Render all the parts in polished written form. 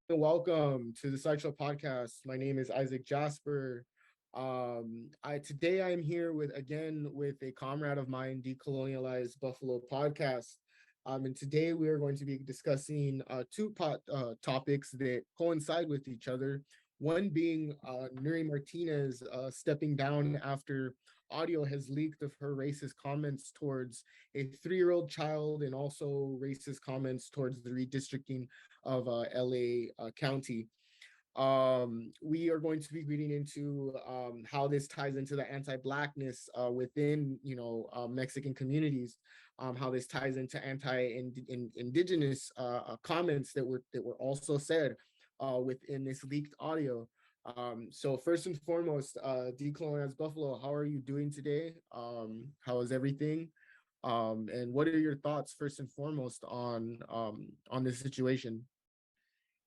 Welcome to the Sideshow Podcast. My name is Isaac Jasper. Today I'm here with a comrade of mine, Decolonized Buffalo Podcast. And today we are going to be discussing two topics that coincide with each other. One being Nury Martinez stepping down after audio has leaked of her racist comments towards a 3-year-old child, and also racist comments towards the redistricting of LA County. We are going to be reading into how this ties into the anti-Blackness within, Mexican communities, how this ties into anti-Indigenous comments that were also said within this leaked audio. So first and foremost, Decolonized Buffalo, how are you doing today? How is everything? And what are your thoughts first and foremost on this situation?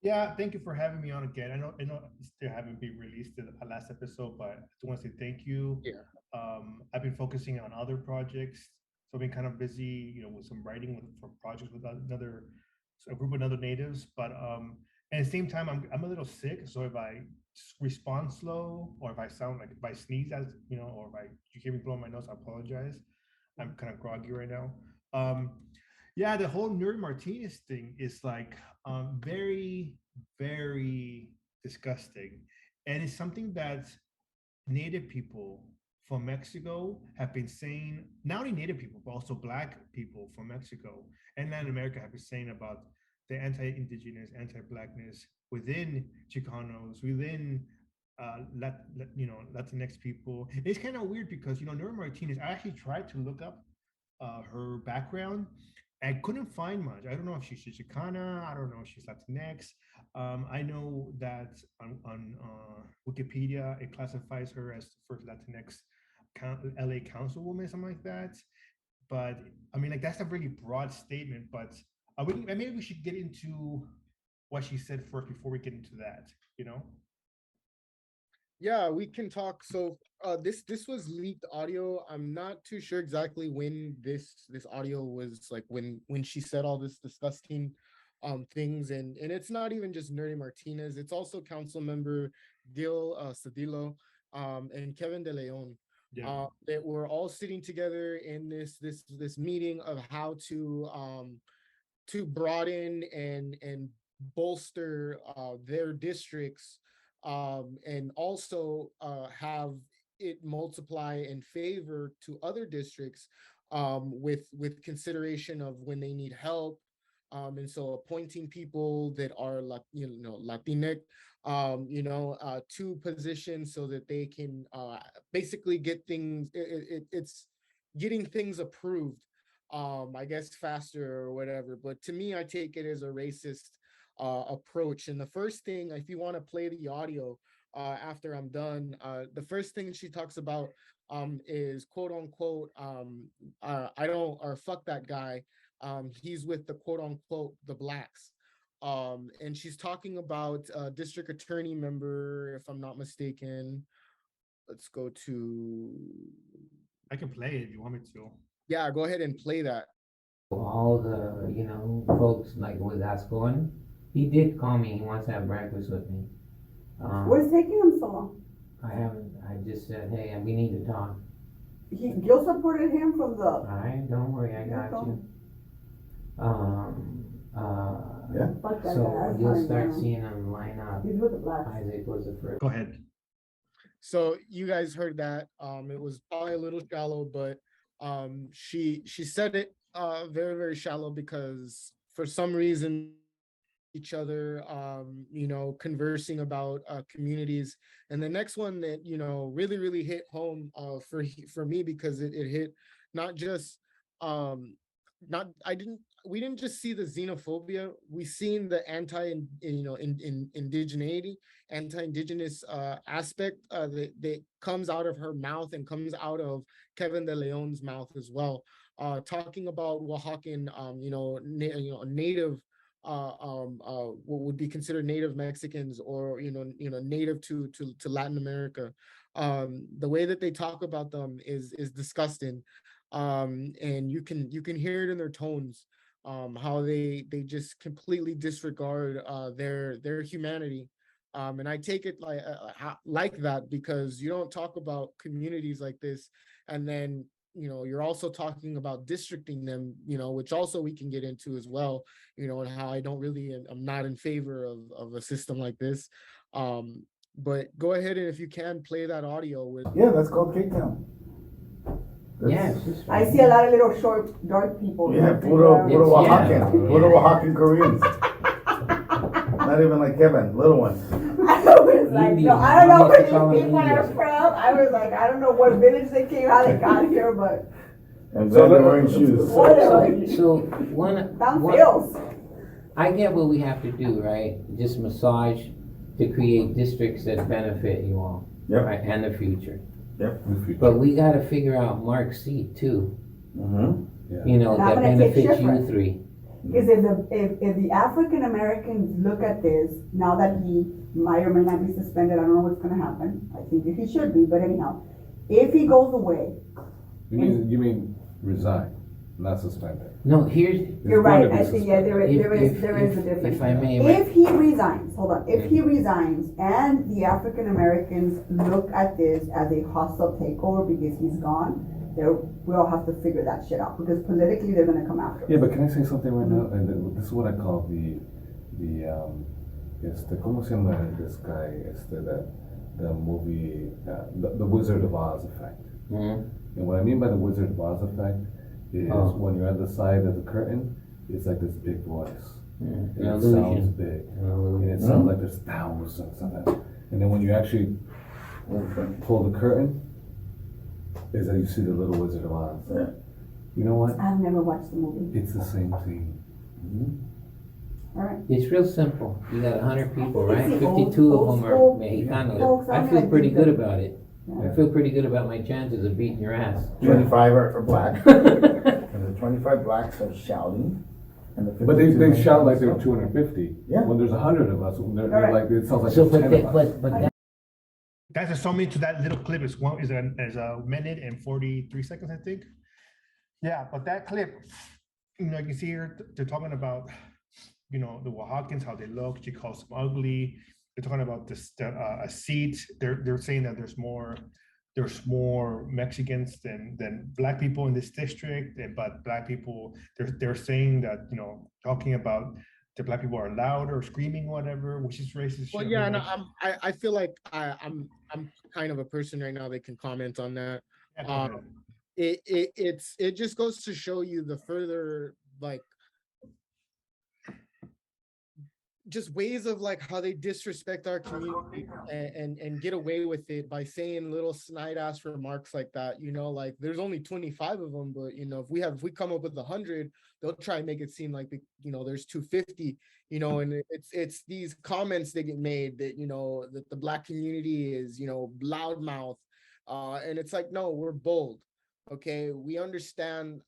Yeah, thank you for having me on again. I know it still haven't been released in the last episode, but I just want to say thank you. Yeah. I've been focusing on other projects, so I've been kind of busy, with some writing for projects with a group of other natives. But at the same time, I'm a little sick, so if I respond slow, or if I sound like if I sneeze, or if you hear me blowing my nose, I apologize. I'm kind of groggy right now. Um, yeah, the whole Nury Martinez thing is like very, very disgusting. And it's something that Native people from Mexico have been saying, not only Native people, but also Black people from Mexico and Latin America have been saying about the anti-Indigenous, anti-Blackness within Chicanos, within Latinx people. It's kind of weird because, Nury Martinez, I actually tried to look up her background. I couldn't find much. I don't know if she's Chicana. I don't know if she's Latinx. I know that on Wikipedia, it classifies her as the first Latinx LA councilwoman, something like that. But I mean, like that's a really broad statement. But maybe we should get into what she said first before we get into that. Yeah, we can talk. So this was leaked audio. I'm not too sure exactly when this audio was, like, when she said all this disgusting things, and it's not even just Nury Martinez, it's also council member Gil Cedillo and Kevin De Leon. Yeah. That were all sitting together in this meeting of how to broaden and bolster their districts, and also have it multiply in favor to other districts, with consideration of when they need help, and so appointing people that are Latinx, to positions so that they can basically get things. It's getting things approved, I guess, faster or whatever. But to me, I take it as a racist approach. And the first thing, if you want to play the audio after I'm done, the first thing she talks about is, quote unquote, I don't, or fuck that guy. He's with the, quote unquote, the Blacks. And she's talking about district attorney member, if I'm not mistaken. Let's go to. I can play it if you want me to. Yeah, go ahead and play that. All the folks like with Ascoin, he did call me. He wants to have breakfast with me. What's taking him so long? I haven't. I just said, hey, we need to talk. Gil supported him from the. All right, don't worry, I got you. Yeah. So you'll start seeing them line up. He's with the Blacks. Isaac was the first. Go ahead. So you guys heard that. It was probably a little shallow, but she said it very, very shallow because for some reason each other, conversing about communities. And the next one that really, really hit home for me, because it hit not just not we didn't just see the xenophobia, we seen the indigeneity, anti-indigenous aspect that comes out of her mouth and comes out of Kevin De Leon's mouth as well, talking about Oaxacan, native, what would be considered native Mexicans, or native to Latin America. The way that they talk about them is disgusting, and you can hear it in their tones, how they just completely disregard their humanity. And I take it like that, because you don't talk about communities like this, and then you're also talking about districting them, which also we can get into as well, and how I don't really, I'm not in favor of a system like this. But go ahead, and if you can, play that audio with. Yeah, that's called Cape Town. Yeah, it's just I see a lot of little short, dark people. Yeah, puro Oaxacan, Yeah. puro Oaxacan Koreans. Not even like Kevin, little ones. I was like, no, I don't know where Indians, these people are Indians. from. I was like, I don't know what village they came, how they got here, but And then they're wearing shoes. whatever. So one, Down feels. I get what we have to do, right? Just massage to create districts that benefit you all, Yep. right, and the future. Yep. But we got to figure out Mark's seat too. Mm-hmm. You know, And I'm that gonna take benefits you different. three. Because if the African Americans look at this, now that he might or may not be suspended, I don't know what's gonna happen. I think that he should be, but anyhow, if he goes away, You mean resign, not suspended? No, here's you're going right, to be I think, yeah, there is a difference. If I may, right? If he resigns, hold on, if he resigns and the African Americans look at this as a hostile takeover because he's gone, we'll have to figure that shit out, because politically they're gonna come after us. Yeah, but can I say something right now? And this is what I call the ¿cómo se llama this guy? The movie, the Wizard of Oz effect. Mhm. And what I mean by the Wizard of Oz effect is when you're at the side of the curtain, it's like this big voice. An And it sounds illusion. big. An illusion. And it sounds like there's thousands of them. And then when you actually pull the curtain, is that you see the little Wizard of Oz. Yeah. You know what? I've never watched the movie. It's the same thing. Alright. It's real simple. You got 100 people, I right? think it's the 52 old of them school are Mexicanos. folks, I I'm feel gonna pretty think good that- about it. Yeah. I feel pretty good about my chances of beating your ass. 25 are black. And the 25 blacks are shouting. And the But they 52 shout like they're are 250. Yeah. When there's 100 of us, they're Alright. like, it sounds like So, there's but 10 of us. that, That's a summary to that little clip. Is a minute and 43 seconds, I think. Yeah, but that clip, you can see here they're talking about, the Oaxacans, how they look. She calls them ugly. They're talking about this a seat. They're saying that there's more Mexicans than black people in this district, but black people, they're saying that, talking about the black people are loud or screaming, whatever, which is racist. Well, shit, yeah, you no, know. I feel like I'm kind of a person right now that can comment on that. Yeah, go ahead. It just goes to show you the further, like, just ways of like how they disrespect our community and get away with it by saying little snide ass remarks like that. Like there's only 25 of them, but if we come up with 100, they'll try and make it seem like there's 250. And it's these comments that get made that that the black community is loudmouth, and it's like, no, we're bold. Okay, we understand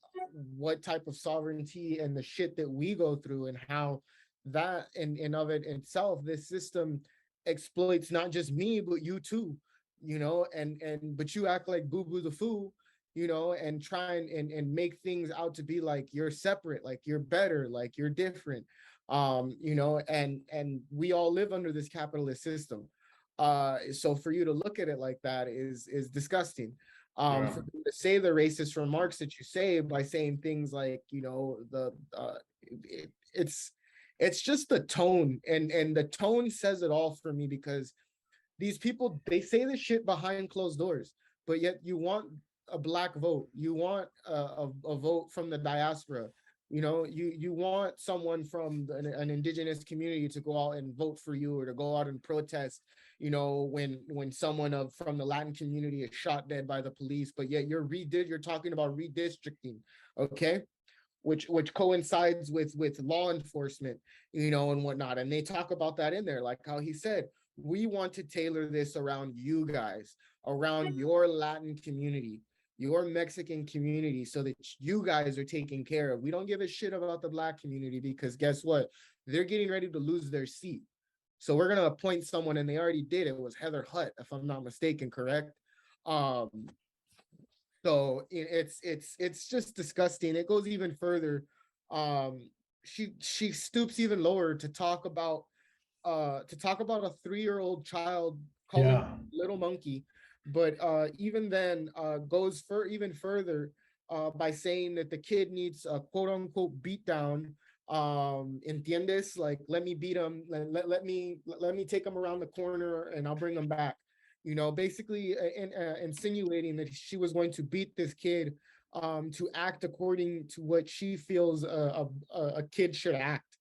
what type of sovereignty and the shit that we go through, and how that in of it itself, this system exploits not just me but you too, but you act like boo boo the fool, and try and make things out to be like you're separate, like you're better, like you're different, and we all live under this capitalist system. So for you to look at it like that is disgusting. For you to say the racist remarks that you say by saying things like it's just the tone, and the tone says it all for me, because these people, they say this shit behind closed doors, but yet you want a black vote, you want a vote from the diaspora, you want someone from an indigenous community to go out and vote for you, or to go out and protest, when someone from the Latin community is shot dead by the police, but yet you're talking about redistricting. Okay, which coincides with law enforcement, and whatnot. And they talk about that in there, like how he said, we want to tailor this around you guys, around your Latin community, your Mexican community, so that you guys are taken care of. We don't give a shit about the Black community, because guess what? They're getting ready to lose their seat. So we're gonna appoint someone, and they already did. It was Heather Hutt, if I'm not mistaken, correct? Um, so it's just disgusting. It goes even further. She stoops even lower to talk about a 3-year-old child, calling Yeah. little monkey, but even then goes for even further by saying that the kid needs a quote unquote beat down. Entiendes? Like, let me beat him, let me take him around the corner and I'll bring him back. Basically insinuating that she was going to beat this kid to act according to what she feels a kid should act.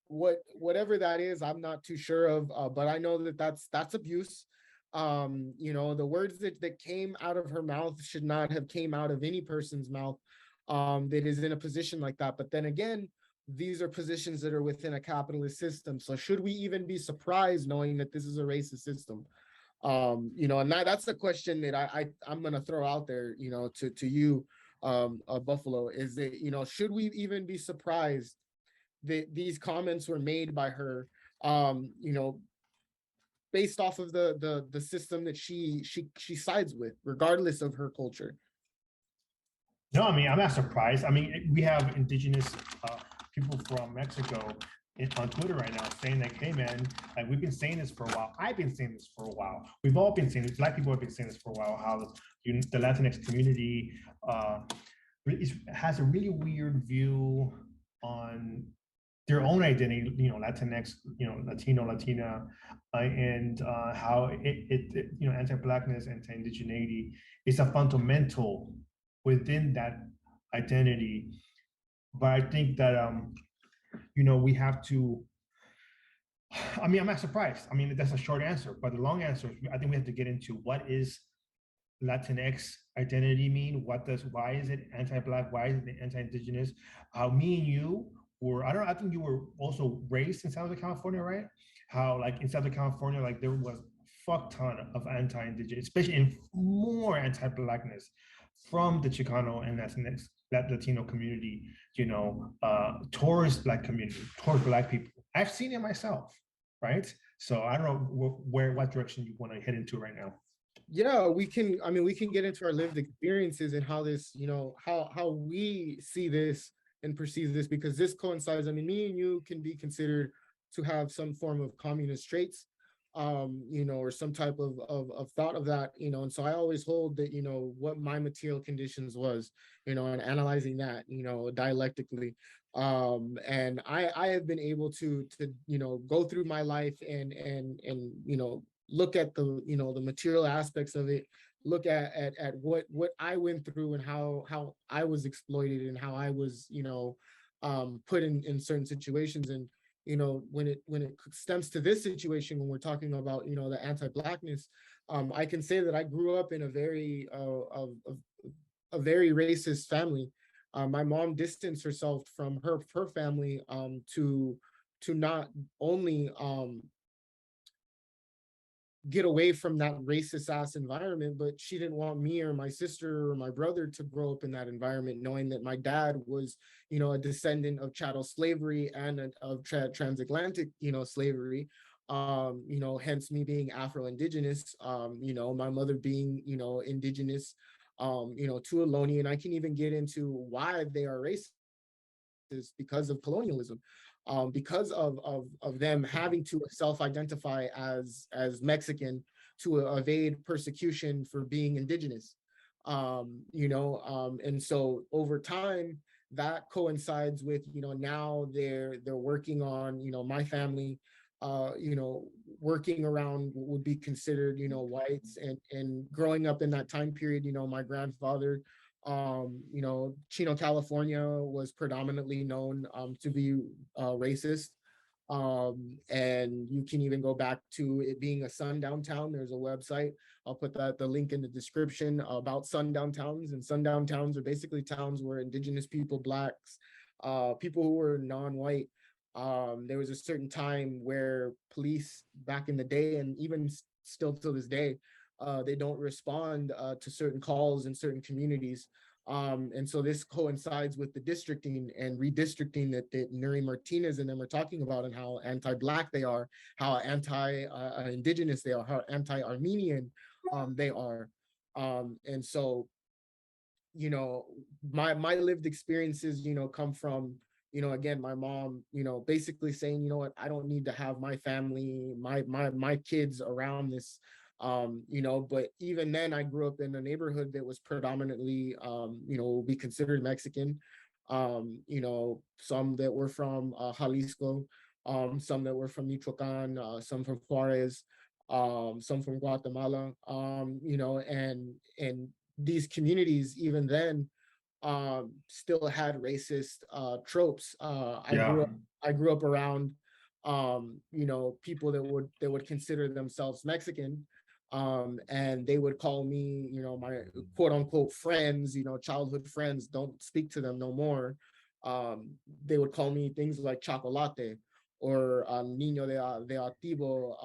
Whatever that is, I'm not too sure of, but I know that that's abuse. The words that came out of her mouth should not have came out of any person's mouth that is in a position like that. But then again, these are positions that are within a capitalist system. So should we even be surprised knowing that this is a racist system? And that's the question that I'm gonna throw out there, to you, Buffalo, is that, should we even be surprised that these comments were made by her, based off of the system that she sides with, regardless of her culture? No, I mean, I'm not surprised. I mean, we have indigenous people from Mexico on Twitter right now saying like, hey man, like we've been saying this for a while. I've been saying this for a while. We've all been saying this. Black people have been saying this for a while, how the Latinx community has a really weird view on their own identity, Latinx, Latino, Latina, and how anti-Blackness, anti-indigeneity is a fundamental within that identity. But I think that, we have to, I mean, I'm not surprised. I mean, that's a short answer, but the long answer, I think we have to get into what is Latinx identity mean? Why is it anti-Black? Why is it anti-Indigenous? How me and you were, I think you were also raised in Southern California, right? How like in Southern California, like there was a fuck ton of anti-Indigenous, especially in more anti-Blackness from the Chicano and Latinx, Latino community, towards Black community, towards Black people. I've seen it myself, right? So I don't know what direction you want to head into right now. Yeah, we can get into our lived experiences and how this, how we see this and perceive this, because this coincides. I mean, me and you can be considered to have some form of communist traits, or some type of thought of that, and so I always hold that, what my material conditions was, and analyzing that, dialectically. And I have been able to go through my life and look at the material aspects of it, look at what I went through and how I was exploited and how I was put in certain situations. And when it stems to this situation, when we're talking about the anti-Blackness, I can say that I grew up in a very racist family. My mom distanced herself from her family to not only get away from that racist ass environment, but she didn't want me or my sister or my brother to grow up in that environment, knowing that my dad was, a descendant of chattel slavery and of transatlantic, slavery. Hence me being Afro-Indigenous, my mother being, Indigenous, to Ohlone. And I can even get into why they are racist because of colonialism. Because of them having to self-identify as Mexican to evade persecution for being Indigenous. And so over time, that coincides with, now they're working on, my family, working around what would be considered, whites, and growing up in that time period, my grandfather, Chino, California was predominantly known to be racist. And you can even go back to it being a sundown town. There's a website, I'll put the link in the description, about sundown towns. And sundown towns are basically towns where indigenous people, blacks, people who were non-white, there was a certain time where police back in the day, and even still to this day, they don't respond to certain calls in certain communities. And so this coincides with the districting and redistricting that Nury Martinez and them are talking about, and how anti-Black they are, how anti-Indigenous they are, how anti-Armenian they are. And so, you know, my lived experiences, you know, come from, you know, again, my mom, you know, basically saying, you know what, I don't need to have my family, my kids around this. You know, but even then I grew up in a neighborhood that was predominantly, you know, be considered Mexican. You know, some that were from Jalisco, some that were from Michoacan, some from Juarez, some from Guatemala, you know, and these communities, even then, still had racist tropes. Yeah. I grew up around, you know, people that would consider themselves Mexican, and they would call me, you know, my quote unquote friends, you know, childhood friends, don't speak to them no more. They would call me things like chocolate, or niño de activo,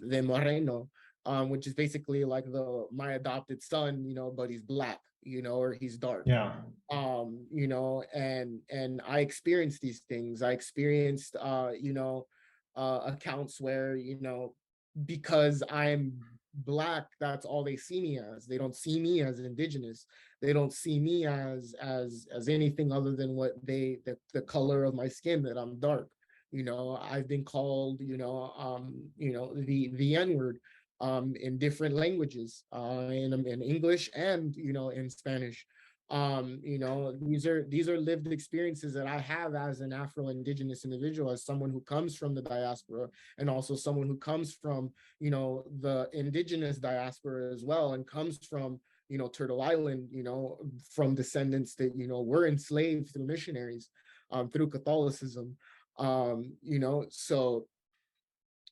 de moreno, which is basically like my adopted son, you know, but he's Black, you know, or he's dark. Yeah. You know, and I experienced these things. I experienced, you know, accounts where, you know, because I'm Black, that's all they see me as. They don't see me as Indigenous. They don't see me as anything other than what the color of my skin, that I'm dark. You know, I've been called, you know, the N-word in different languages, in English and, you know, in Spanish. You know, these are lived experiences that I have as an Afro-Indigenous individual, as someone who comes from the diaspora, and also someone who comes from, you know, the Indigenous diaspora as well, and comes from, you know, Turtle Island, you know, from descendants that, you know, were enslaved through missionaries, through Catholicism. You know, so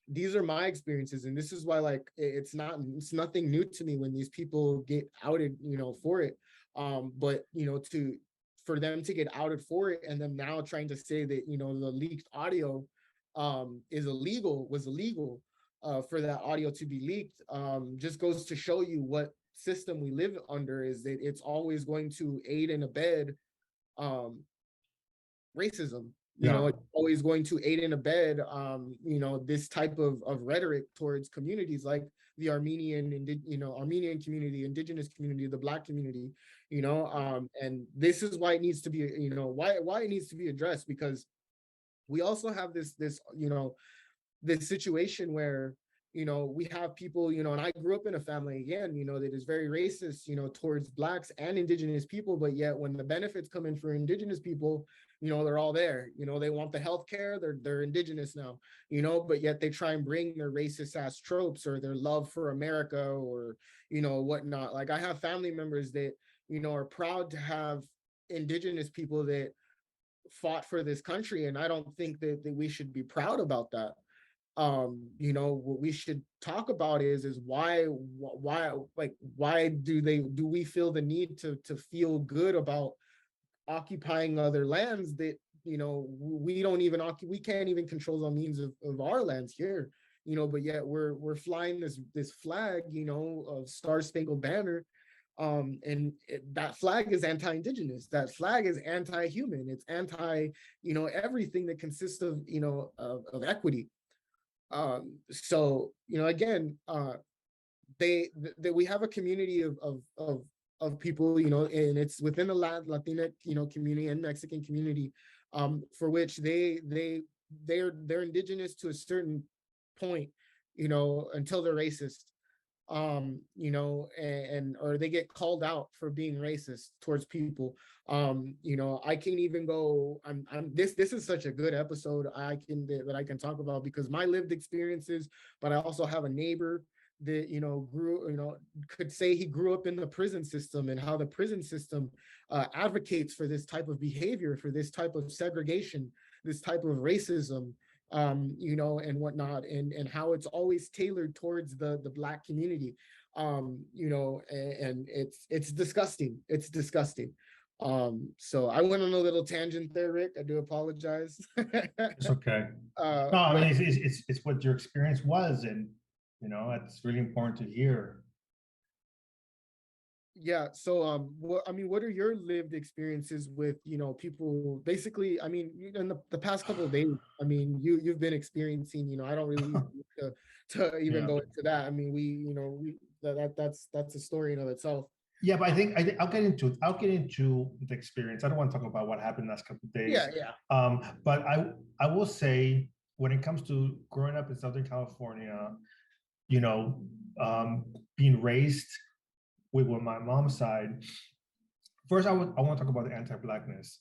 these are my experiences, and this is why, like, it's nothing new to me when these people get outed, you know, for it. But you know, for them to get outed for it, and then now trying to say that, you know, the leaked audio was illegal, for that audio to be leaked, just goes to show you what system we live under, is that it's always going to aid and abet racism. You know, it's always going to aid and abet, you know, this type of rhetoric towards communities like the Armenian community, Indigenous community, the Black community, you know, and this is why it needs to be, you know, why it needs to be addressed, because we also have this, you know, this situation where, you know, we have people, you know, and I grew up in a family, again, you know, that is very racist, you know, towards Blacks and Indigenous people, but yet when the benefits come in for Indigenous people, you know, they're all there, you know, they want the healthcare, they're Indigenous now, you know, but yet they try and bring their racist ass tropes or their love for America, or, you know, whatnot. Like, I have family members that, you know, are proud to have Indigenous people that fought for this country, and I don't think that we should be proud about that. You know, what we should talk about is why do we feel the need to feel good about occupying other lands that, you know, we don't even we can't even control the means of our lands here, you know, but yet we're flying this flag, you know, of Star Spangled Banner, and that flag is anti-Indigenous, that flag is anti-human, it's anti, you know, everything that consists of, you know, of equity. So, you know, again, we have a community of people, you know, and it's within the Latinx, you know, community and Mexican community, for which they're Indigenous to a certain point, you know, until they're racist, you know, and or they get called out for being racist towards people. You know, I can even go, this is such a good episode that I can talk about, because my lived experiences, but I also have a neighbor that, you know, could say he grew up in the prison system, and how the prison system advocates for this type of behavior, for this type of segregation, this type of racism, you know, and whatnot, and how it's always tailored towards the Black community, you know, and it's disgusting. It's disgusting. So I went on a little tangent there, Rick. I do apologize. It's okay. No, I But mean, it's what your experience was, and you know, it's really important to hear. yeah, so what I mean, what are your lived experiences with, you know, people basically, I mean, in the past couple of days, I mean, you've been experiencing, you know, I don't really need to even Yeah. go into that. I mean, we, you know, that's a story in of itself. Yeah, but I think I'll get into the experience. I don't want to talk about what happened last couple of days. Yeah, yeah. But I will say when it comes to growing up in Southern California, you know, being raised with my mom's side. First, I want to talk about the anti-blackness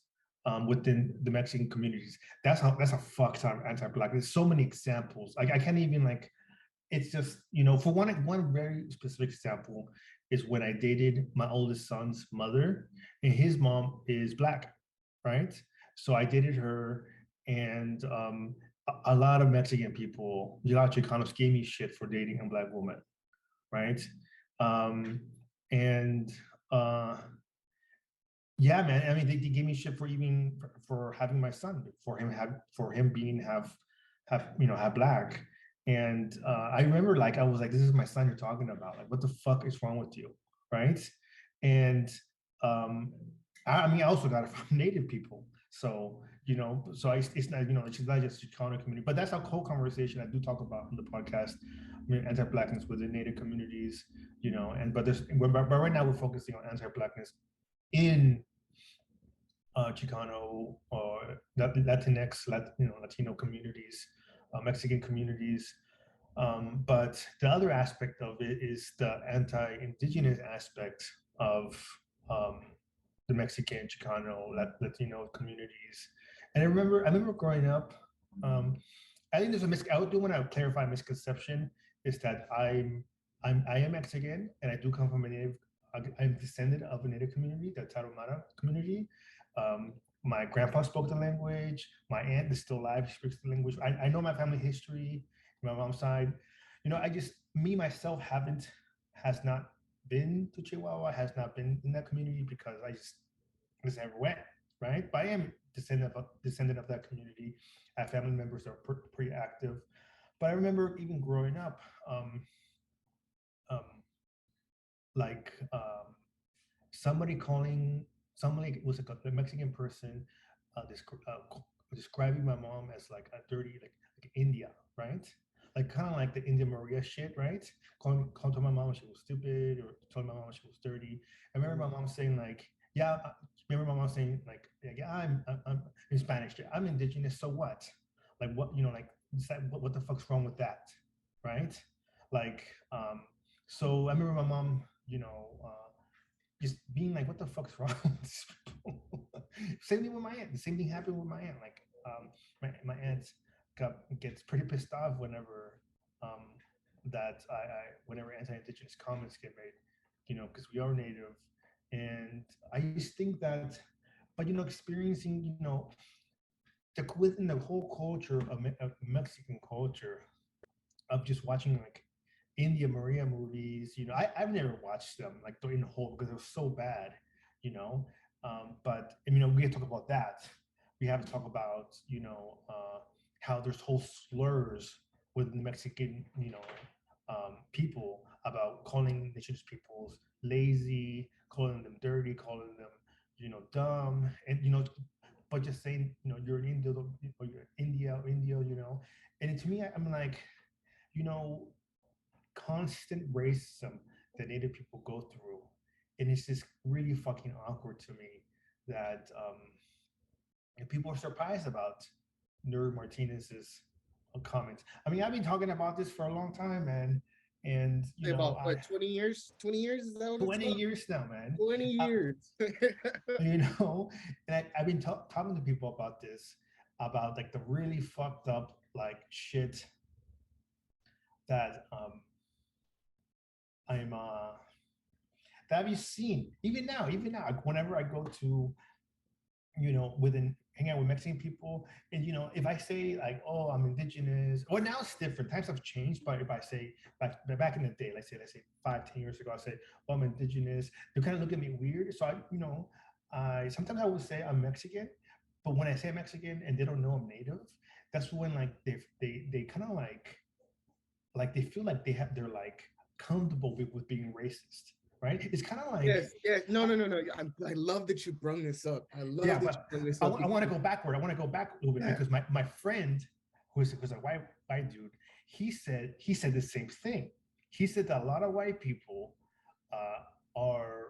within the Mexican communities. That's a fuck ton of anti-blackness. So many examples. Like I can't even like. It's just, you know, for one very specific example is when I dated my oldest son's mother, and his mom is Black, right? So I dated her, and a lot of Mexican people, a lot of Chicanos gave me shit for dating a Black woman, right? Um, and uh, yeah, man. I mean, they gave me shit for even for having my son, for him being have you know have Black. And I remember like I was like, this is my son you're talking about. Like, what the fuck is wrong with you, right? And um, I mean, I also got it from Native people. So you know, so it's not, you know, it's not just Chicano community, but that's a whole conversation I do talk about on the podcast. I mean, anti-blackness within Native communities, you know, and but right now we're focusing on anti-blackness in Chicano or Latinx, Latino communities, Mexican communities. But the other aspect of it is the anti-Indigenous aspect of um, the Mexican, Chicano, Latino communities. And I remember growing up. I think there's I do want to clarify a misconception is that I am Mexican and I do come from a native. I'm descendant of a native community, the Tarahumara community. Um, my grandpa spoke the language. My aunt is still alive. She speaks the language. I know my family history, my mom's side. You know, I just me myself has not been to Chihuahua, has not been in that community because I just never went, right? But I am descendant of that community. I have family members that are pretty active. But I remember even growing up, um, like somebody calling somebody was like a Mexican person describing my mom as like a dirty like India, right? Like kind of like the India Maria shit, right? Calling to my mom she was stupid or telling my mom she was dirty. I remember my mom saying like, yeah. Remember my mom saying like, yeah, I'm in Spanish. I'm indigenous. So what? Like what? You know, like what the fuck's wrong with that, right? Like, so I remember my mom, you know. Just being like, what the fuck's wrong with these people? Same thing with my aunt. The same thing happened with my aunt. Like, my aunt gets pretty pissed off whenever whenever anti-Indigenous comments get made, you know, because we are Native, and I just think that, but you know, experiencing, you know, within the whole culture of Mexican culture of just watching like India Maria movies. You know, I've never watched them like in whole because they're so bad, you know. But you know, we have to talk about that. We have to talk about, you know, how there's whole slurs with the Mexican, you know, people about calling indigenous peoples lazy, calling them dirty, calling them, you know, dumb, and you know, but just saying, you know, you're an Indio or you're India, you know. And to me, I'm like, you know, constant racism that Native people go through. And it's just really fucking awkward to me that and people are surprised about Nury Martinez's comments. I mean, I've been talking about this for a long time, man. And, you Say know, about what, 20 years? 20 years? Is that what it's 20 about? years now, man. 20 years. You know, and I've been talking to people about this, about like the really fucked up like shit that I'm that I've seen even now, like, whenever I go to, you know, within hang out with Mexican people. And, you know, if I say like, oh, I'm indigenous, well, now it's different. Times have changed. But if I say back in the day, let's say 5-10 years ago, I say, oh, I'm indigenous, they kind of look at me weird. So I sometimes I would say I'm Mexican, but when I say Mexican and they don't know I'm native, that's when like they kind of like they feel like they're like comfortable with being racist, right? It's kind of like, Yes, yes. No. I love that you brought this up. I love yeah, that you but brought this I up. want to go backward. I want to go back a little bit, Yeah. because my friend who's a white dude, he said the same thing. He said that a lot of white people are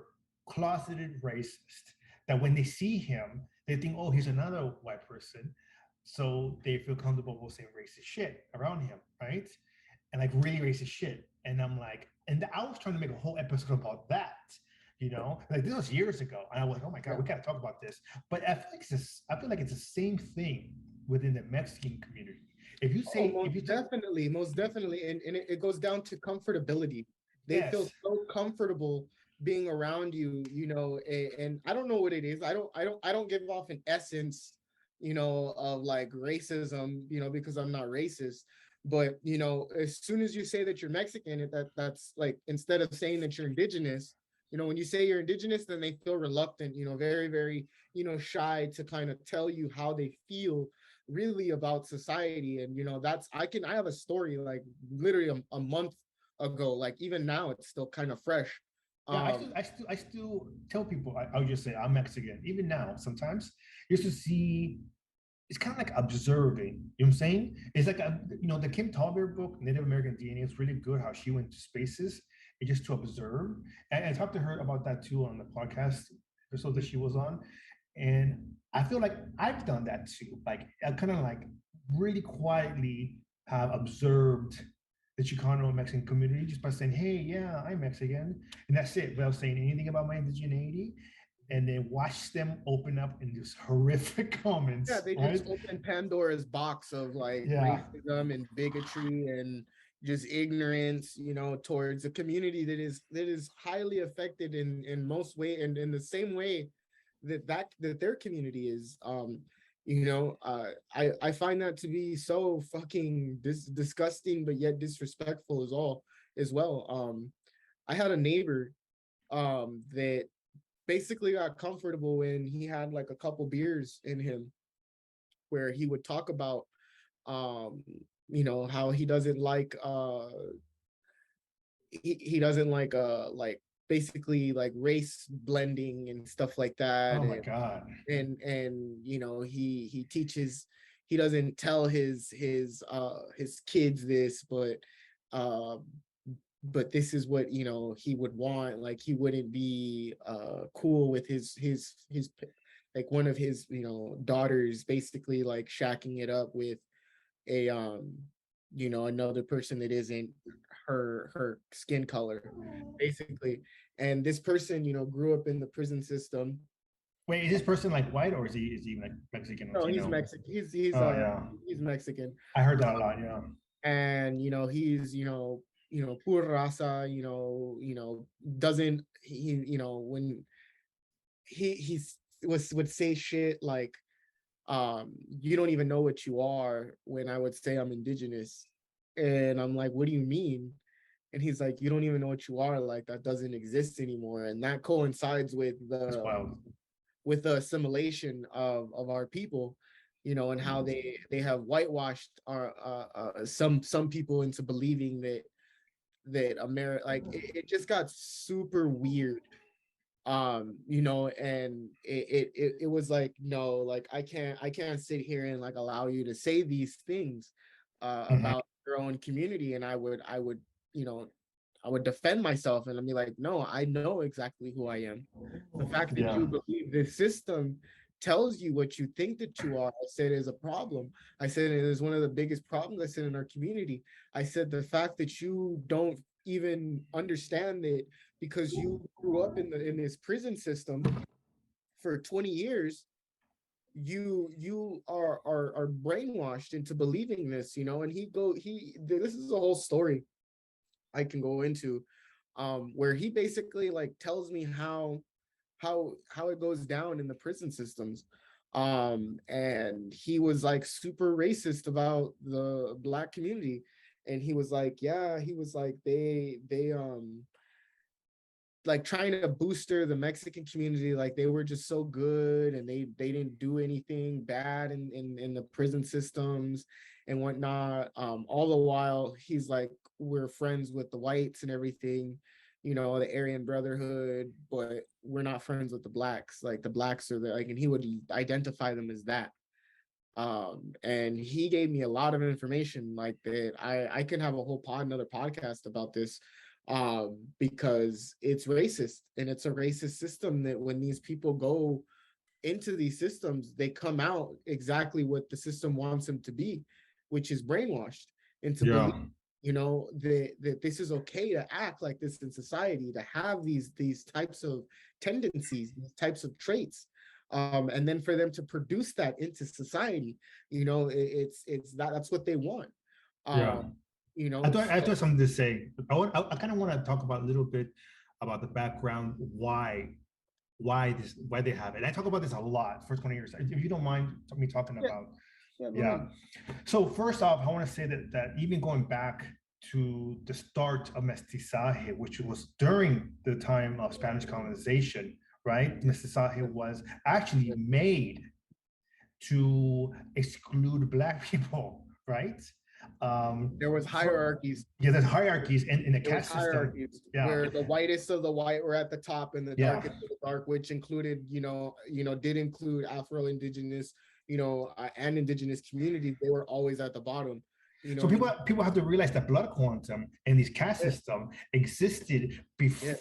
closeted racist. That when they see him, they think, oh, he's another white person, so they feel comfortable with saying racist shit around him, right? And like really racist shit. And I'm like, and I was trying to make a whole episode about that, you know, like this was years ago. And I was like, oh my God, we gotta talk about this. But I feel like it's the same thing within the Mexican community. If you say, most definitely. And it goes down to comfortability. They feel yes, so comfortable being around you, you know, and I don't know what it is. I don't give off an essence, you know, of like racism, you know, because I'm not racist. But you know, as soon as you say that you're Mexican, that's like, instead of saying that you're indigenous, you know, when you say you're indigenous, then they feel reluctant, you know, very, very, you know, shy to kind of tell you how they feel really about society. And you know, I have a story like literally a month ago, like even now it's still kind of fresh. yeah, um I still tell people, I would just say I'm Mexican. Even now, sometimes just to see, it's kind of like observing. You know what I'm saying? It's like the Kim Tallberg book, Native American DNA. It's really good how she went to spaces and just to observe. And I talked to her about that too on the podcast episode that she was on. And I feel like I've done that too. Like I kind of like really quietly have observed the Chicano and Mexican community just by saying, hey, yeah, I'm Mexican. And that's it, without saying anything about my indigeneity. And then watch them open up in these horrific comments. yeah, they right? just open Pandora's box of like Yeah. racism and bigotry and just ignorance, you know, towards a community that is highly affected in most way, and in the same way that their community is. You know, I find that to be so fucking disgusting, but yet disrespectful as well. I had a neighbor that basically got comfortable when he had like a couple beers in him, where he would talk about um you know, how he doesn't like he doesn't like basically like race blending and stuff like that. Oh my God. And you know, he teaches, he doesn't tell his kids this, uh but this is what, you know, he would want. Like he wouldn't be cool with his like one of his, you know, daughters basically like shacking it up with a you know, another person that isn't her skin color basically. And this person, you know, grew up in the prison system. Wait, is this person like white, or is he like Mexican, No, he's Latino? Mexican. Oh yeah, He's Mexican. I heard that a lot. Yeah. And you know, he's, you know, pura raza, you know, doesn't he, you know, when would say shit like, you don't even know what you are, when I would say I'm indigenous. And I'm like, what do you mean? And he's like, you don't even know what you are, like that doesn't exist anymore. And that coincides with That's wild. the assimilation of our people, you know, and how they have whitewashed our some people into believing that America, like it just got super weird. You know, and it was like, no, like I can't sit here and like allow you to say these things Mhm. about your own community. And I would, you know, I would defend myself and I'd be like, no, I know exactly who I am. The fact that Yeah. you believe the system tells you what you think that you are, I said, is a problem. I said it is one of the biggest problems, I said, in our community. I said the fact that you don't even understand that because you grew up in this prison system for 20 years, you are brainwashed into believing this, you know. And this is a whole story I can go into, where he basically like tells me how it goes down in the prison systems. And he was like super racist about the Black community. And he was like, yeah, he was like, they like trying to booster the Mexican community, like they were just so good and they didn't do anything bad in the prison systems and whatnot. All the while he's like, we're friends with the whites and everything, you know, the Aryan Brotherhood, but we're not friends with the Blacks. Like the Blacks are the like, and he would identify them as that. And he gave me a lot of information like that. I can have a whole another podcast about this, because it's racist and it's a racist system that when these people go into these systems, they come out exactly what the system wants them to be, which is brainwashed into Yeah. believe, you know, that this is okay to act like this in society, to have these types of tendencies, these types of traits. And then for them to produce that into society, you know, it's that's what they want. Yeah. You I know, thought I so, thought something to say. I kind of want to talk about a little bit about the background, why they have it. I talk about this a lot. First 20 years. If you don't mind me talking yeah, about, yeah, go yeah. ahead. So first off, I want to say that even going back to the start of mestizaje, which was during the time of Spanish colonization, right? Mestizaje was actually made to exclude Black people, right? There was hierarchies. Yeah, there's hierarchies in the There was caste system. hierarchies Yeah, where the whitest of the white were at the top and the yeah. darkest of the dark, which included, did include Afro-Indigenous, and Indigenous communities. They were always at the bottom. You know So what I people have to realize that blood quantum and this caste mean? system existed Yeah.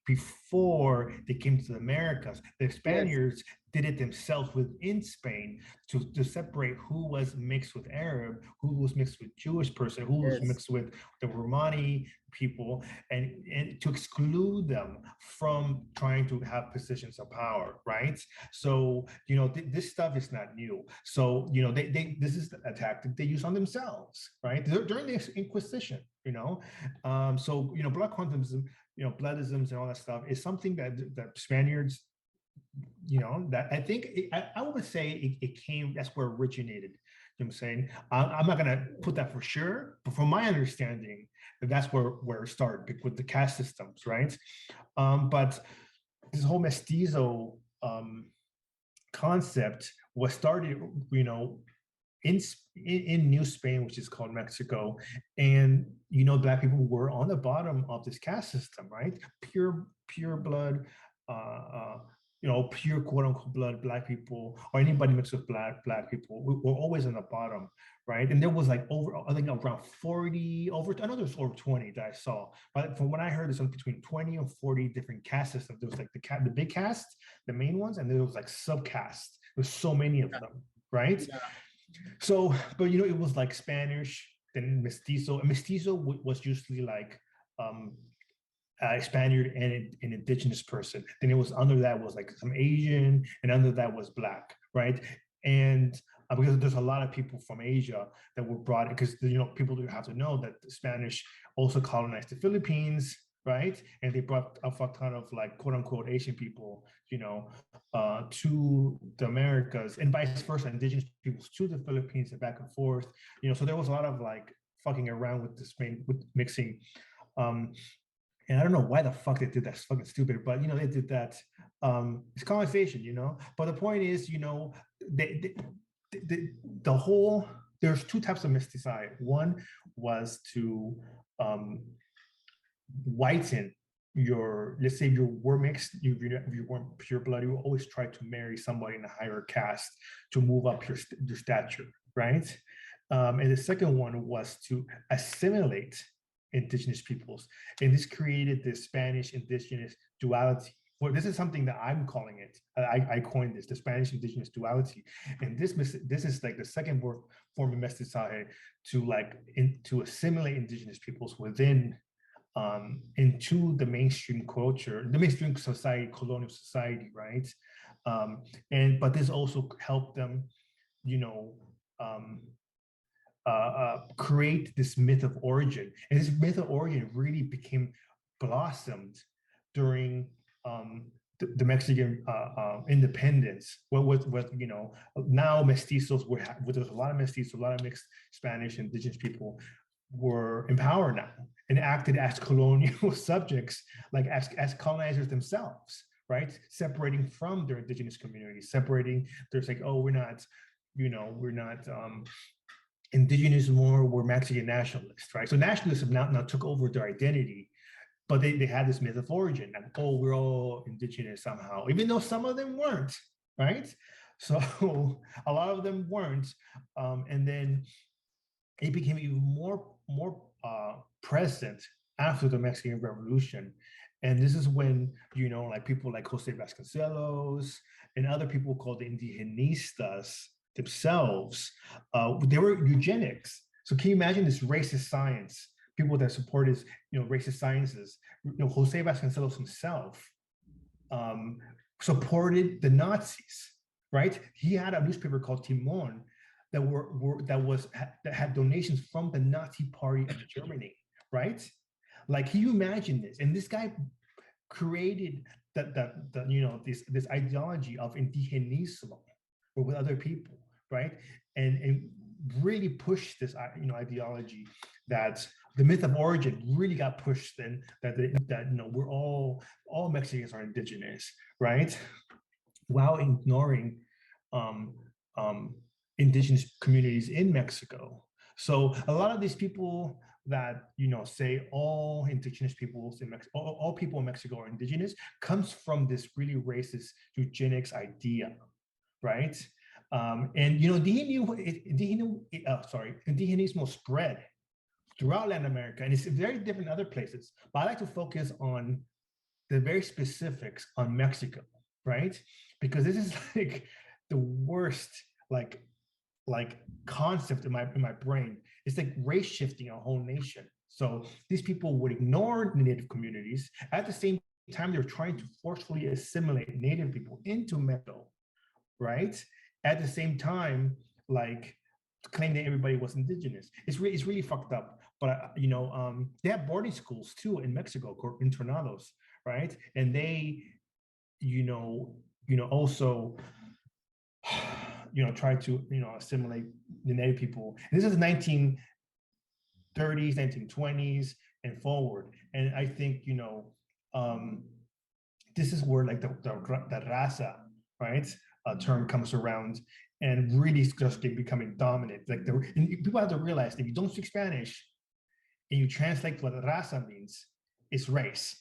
before they came to the Americas. The Yes. Spaniards did it themselves within Spain to separate who was mixed with Arab, who was mixed with Jewish person, who was Yes. mixed with the Romani people, and to exclude them from trying to have positions of power, right? So this stuff is not new. So they this is a tactic they use on themselves, right? During the Inquisition, so blood quantism, bloodisms and all that stuff is something that Spaniards, that I think I would say it came, that's where it originated. You know what I'm saying? I'm not gonna put that for sure, but from my understanding, that's where it started with the caste systems, right? But this whole mestizo concept was started, in New Spain, which is called Mexico, and Black people were on the bottom of this caste system, right? Pure blood, pure quote unquote blood Black people, or anybody mixed with black people, were always on the bottom, right? And there was like I think around 40, I know there's over 20 that I saw, but from what I heard, there's between 20 and 40 different caste systems. There was like the big caste, the main ones, and there was like subcaste. There's so many of them, right? Yeah. So, but it was like Spanish, then mestizo. And mestizo was usually like Spaniard and an indigenous person. Then it was under that was like some Asian, and under that was Black, right? And because there's a lot of people from Asia that were brought, because people do have to know that the Spanish also colonized the Philippines, right? And they brought a fuck ton of like quote unquote Asian people, to the Americas, and vice versa, indigenous peoples to the Philippines and back and forth. So there was a lot of like fucking around with with mixing. And I don't know why the fuck they did that. It's fucking stupid, but they did that. It's colonization, But the point is, the whole, there's two types of mestizaje. One was to whiten let's say you were mixed, if you weren't pure blood, you always try to marry somebody in a higher caste to move up your stature, right? And the second one was to assimilate indigenous peoples, and this created the Spanish indigenous duality. Well, this is something that I'm calling it. I coined this, the Spanish indigenous duality, and this is like the second form of mestizaje, to assimilate indigenous peoples within into the mainstream culture, the mainstream society, colonial society, right? But this also helped them, create this myth of origin. And this myth of origin really blossomed during the Mexican independence. What you know, now mestizos there's a lot of mestizos, a lot of mixed Spanish indigenous people were in power now and acted as colonial subjects, like as colonizers themselves, right? Separating from their indigenous communities, separating. There's like, oh, we're not indigenous more, we're Mexican nationalists, right? So nationalism now took over their identity, but they had this myth of origin, and oh, we're all indigenous somehow, even though some of them weren't, right? So a lot of them weren't, and then it became even more present after the Mexican Revolution. And this is when, you know, like people like Jose Vasconcelos and other people called the Indigenistas themselves, they were eugenics. So can you imagine this racist science? People that support his, you know, racist sciences. You know, Jose Vasconcelos himself supported the Nazis, right? He had a newspaper called Timon that had donations from the Nazi Party of Germany, right? Like, can you imagine this? And this guy created this ideology of indigenismo with other people, right? And really pushed this ideology that the myth of origin really got pushed, and that we're all Mexicans are indigenous, right? While ignoring indigenous communities in Mexico. So a lot of these people that say all indigenous peoples in Mexico, all people in Mexico are indigenous, comes from this really racist eugenics idea, right? And indigenismo spread throughout Latin America, and it's very different in other places. But I like to focus on the very specifics on Mexico, right? Because this is like the worst concept in my brain. It's like race shifting a whole nation. So these people would ignore the native communities. At the same time, they're trying to forcefully assimilate native people into Mexico, right? At the same time, like, claim that everybody was indigenous. It's really fucked up. But they have boarding schools too in Mexico called internados, right? And they, also try to assimilate the native people. And this is 1930s, 1920s, and forward. And I think this is where like the raza, right, term comes around and really just becoming dominant. Like and people have to realize that if you don't speak Spanish and you translate what raza means, it's race,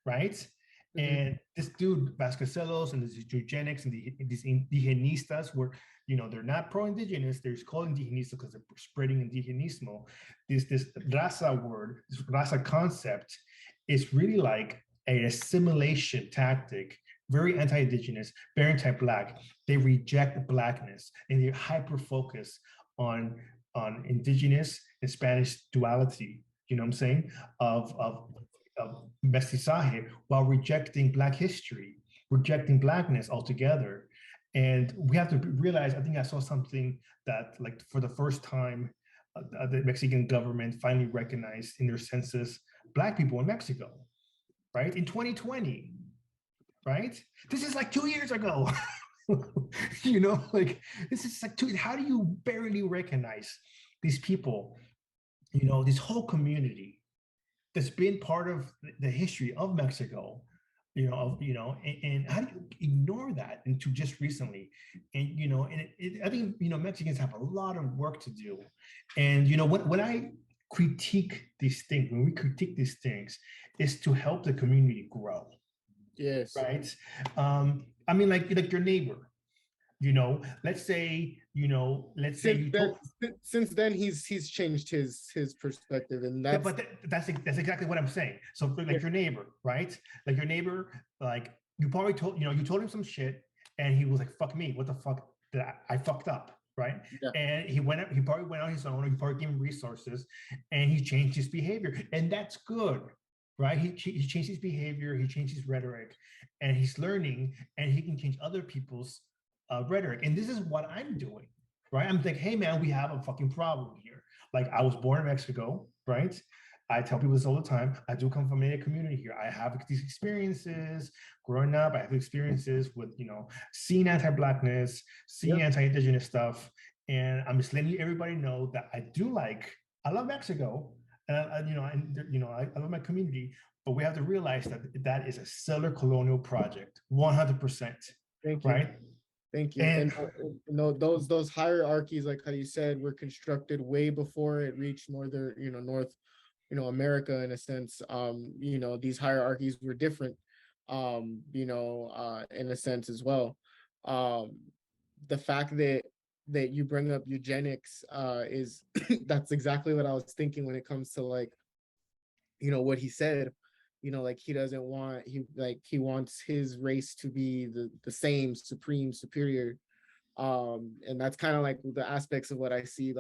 right? And this dude, Vasconcelos, and this eugenics and these indigenistas were, they're not pro-indigenous, they're called indigenistas because they're spreading indigenismo. This raza word, this raza concept is really like an assimilation tactic, very anti-indigenous, very anti-Black. They reject Blackness and they hyper-focus on indigenous and Spanish duality, you know what I'm saying, of mestizaje, while rejecting Black history, rejecting Blackness altogether. And we have to realize, I think I saw something that, like, for the first time, the Mexican government finally recognized in their census Black people in Mexico, right? In 2020, right? This is like 2 years ago. Like, this is like how do you barely recognize these people, this whole community that's been part of the history of Mexico, and how do you ignore that until just recently? And I think Mexicans have a lot of work to do. And when I critique these things, when we critique these things, is to help the community grow. Yes. Right. I mean, like your neighbor. Let's say since then he's changed his perspective, and that's that's exactly what I'm saying. So like your neighbor, right? Like your neighbor, like you probably told you told him some shit, and he was like, "Fuck me, what the fuck did I fucked up?" Right? Yeah. And he probably went on his own. He probably gave him resources, and he changed his behavior, and that's good, right? He changed his behavior, he changed his rhetoric, and he's learning, and he can change other people's rhetoric. And this is what I'm doing, right? I'm like, hey man, we have a fucking problem here. Like, I was born in Mexico, right? I tell people this all the time. I do come from a community here. I have these experiences growing up. I have experiences with, seeing anti-Blackness, seeing anti-Indigenous stuff. And I'm just letting everybody know that I love Mexico. And I love my community, but we have to realize that that is a settler colonial project, 100%. Thank you. Right? Thank you. And those hierarchies, like how you said, were constructed way before it reached North, America in a sense. These hierarchies were different, in a sense as well. The fact that you bring up eugenics is that's exactly what I was thinking when it comes to what he said. Like he doesn't want he wants his race to be the same, supreme, superior. And that's kind of like the aspects of what I see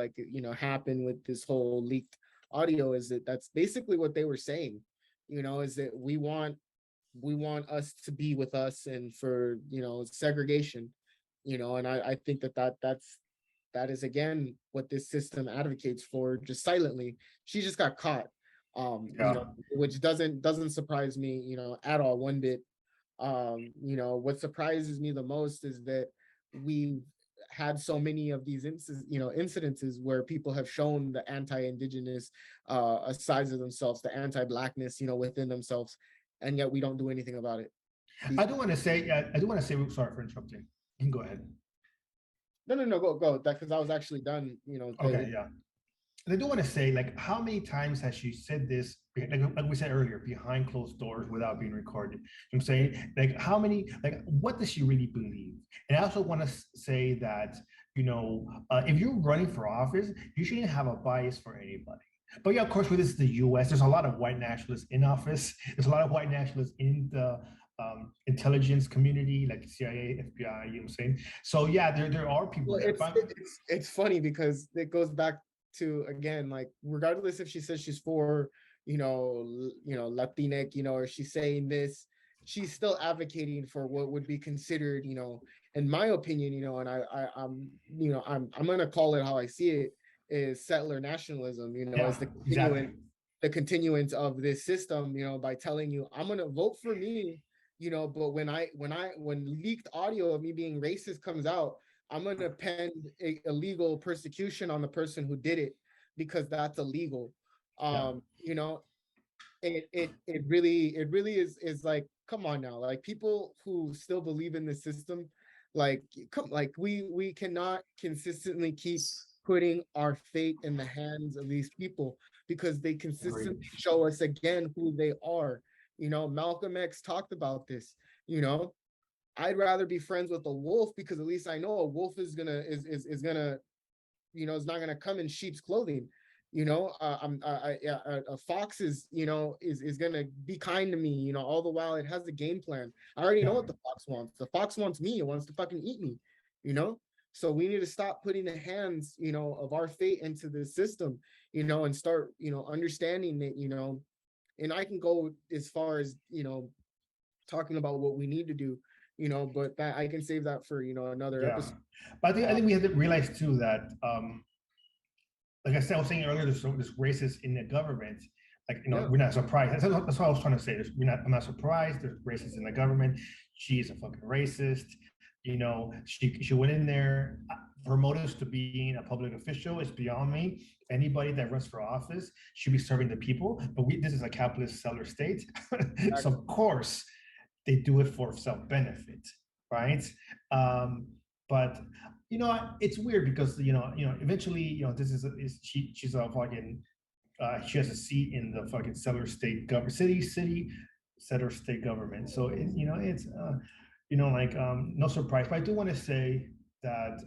happen with this whole leaked audio, is that that's basically what they were saying, is that we want us to be with us, and for segregation, and I think that is again what this system advocates for, just silently. She just got caught, which doesn't surprise me at all, one bit. What surprises me the most is that we've had so many of these incidences where people have shown the anti-Indigenous sides of themselves, the anti-Blackness within themselves, and yet we don't do anything about it. I do want to say, sorry for interrupting. You can go ahead. No, go. That because I was actually done. Okay, yeah. And I do want to say, how many times has she said this, like we said earlier, behind closed doors without being recorded? I'm saying, what does she really believe? And I also want to say that, if you're running for office, you shouldn't have a bias for anybody. But yeah, of course, with this is the US, there's a lot of white nationalists in office. There's a lot of white nationalists in the intelligence community, like CIA, FBI, you know what I'm saying? So yeah, there are people. Well, it's funny because it goes back to, again, regardless if she says she's for Latinx, or she's saying this, she's still advocating for what would be considered, in my opinion, and I'm gonna call it how I see it, is settler nationalism, as the continuance of this system, by telling you I'm gonna vote for me, but when leaked audio of me being racist comes out, I'm gonna pen illegal persecution on the person who did it, because that's illegal. It really is like, come on now, people who still believe in the system, we cannot consistently keep putting our fate in the hands of these people, because they consistently show us again who they are. Malcolm X talked about this. I'd rather be friends with a wolf, because at least I know a wolf is not gonna come in sheep's clothing. A fox is gonna be kind to me, all the while it has a game plan. I already know what the fox wants. The fox wants me. It wants to fucking eat me. So we need to stop putting the hands, of our fate into this system, and start, understanding that, and I can go as far as, talking about what we need to do, but that I can save that for, another episode. But I think we have to realize too that, like I was saying earlier, there's racists in the government. We're not surprised. That's what I was trying to say. I'm not surprised. There's racists in the government. She's a fucking racist. She went in there. Her motives to being a public official is beyond me. Anybody that runs for office should be serving the people. But this is a capitalist settler state, so of course they do it for self-benefit, right? But it's weird because eventually she's a fucking she has a seat in the fucking settler state government, settler state government. So it's no surprise. But I do want to say that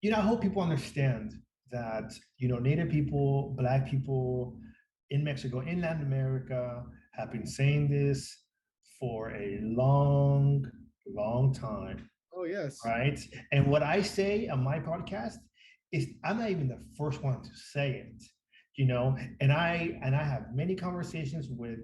I hope people understand that Native people, Black people in Mexico, in Latin America, have been saying this for a long time. Oh yes. Right. And what I say on my podcast is I'm not even the first one to say it, and I have many conversations with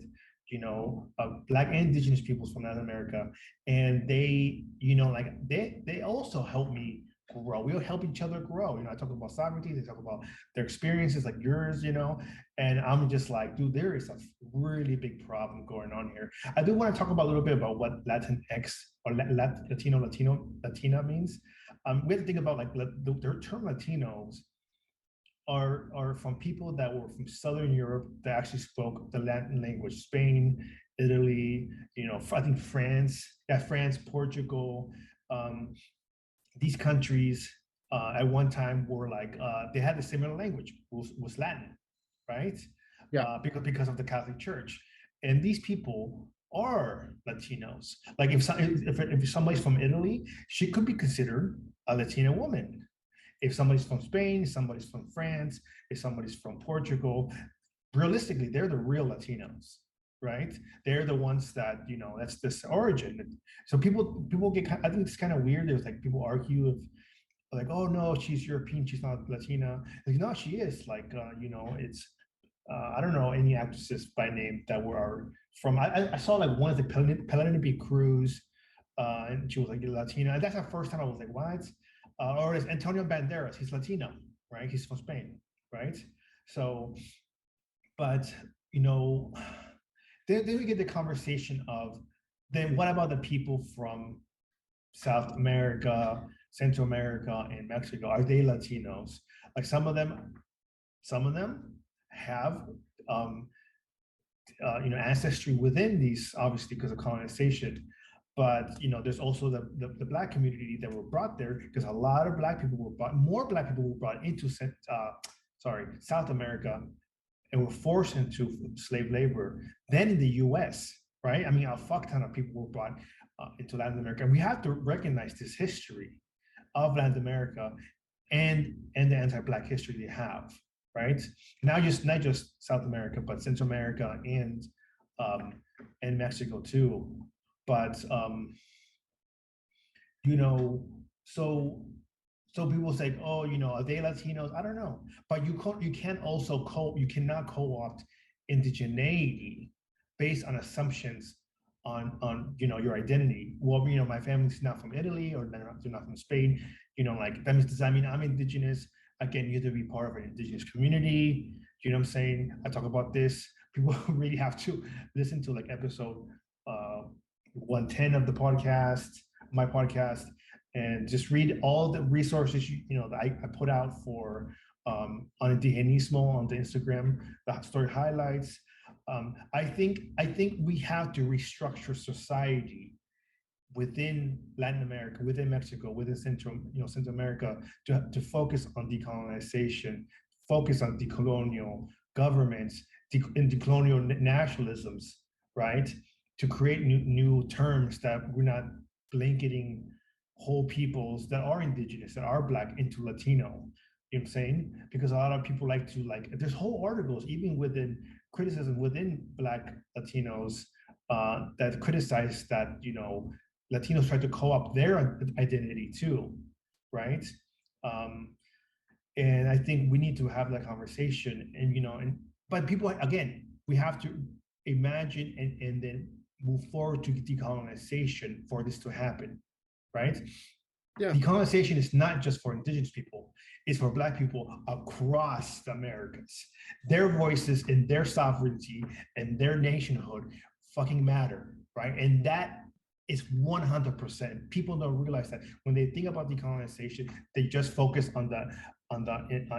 Black and Indigenous peoples from Latin America, and they they also help me grow. We'll help each other grow. I talk about sovereignty, they talk about their experiences like yours, and I'm just like, dude, there is a really big problem going on here. I do want to talk about a little bit about what Latinx or Latina means. We have to think about like the term Latinos are from people that were from Southern Europe that actually spoke the Latin language, Spain, Italy, I think France, Portugal, these countries at one time were like, they had a similar language, was Latin, right? Yeah. Because of the Catholic Church. And these people are Latinos. Like if somebody's from Italy, she could be considered a Latina woman. If somebody's from Spain, somebody's from France, if somebody's from Portugal, realistically, they're the real Latinos, right? They're the ones that, that's this origin. So people get, I think it's kind of weird. There's like people argue if like, oh no, she's European, she's not Latina. Like, no, she is. Like, it's, I don't know any actresses by name that were from, I saw like one of the Penelope Cruz, and she was like Latina. And that's the first time I was like, what? Or is Antonio Banderas, he's Latino, right? He's from Spain, right? So, but, then we get the conversation of, then what about the people from South America, Central America, and Mexico? Are they Latinos? Like some of them have, ancestry within these, obviously because of colonization. But there's also the Black community that were brought there because a lot of more Black people were brought into South America and were forced into slave labor than in the U.S. Right? I mean, a fuck ton of people were brought into Latin America, and we have to recognize this history of Latin America and the anti-Black history they have. Right? Not just South America, but Central America and Mexico too. But so people say, oh, are they Latinos? I don't know. But you cannot co-opt indigeneity based on assumptions on your identity. Well, my family's not from Italy or they're not from Spain. Like that means, does that mean I'm Indigenous? Again, you have to be part of an Indigenous community. You know what I'm saying? I talk about this. People really have to listen to like episode 110 of the podcast, my podcast, and just read all the resources that I put out for on Indigenismo on the Instagram, the story highlights. I think we have to restructure society within Latin America, within Mexico, within Central America to focus on decolonization, focus on decolonial governments, and decolonial nationalisms, right? To create new terms that we're not blanketing whole peoples that are Indigenous, that are Black into Latino. You know what I'm saying? Because a lot of people like to there's whole articles, even within criticism within Black Latinos that criticize that, Latinos try to co-opt their identity too, right? And I think we need to have that conversation but people, again, we have to imagine and then move forward to decolonization for this to happen, right? Yeah. Decolonization is not just for Indigenous people, it's for Black people across the Americas. Their voices and their sovereignty and their nationhood fucking matter, right? And that is 100%. People don't realize that when they think about decolonization, they just focus on the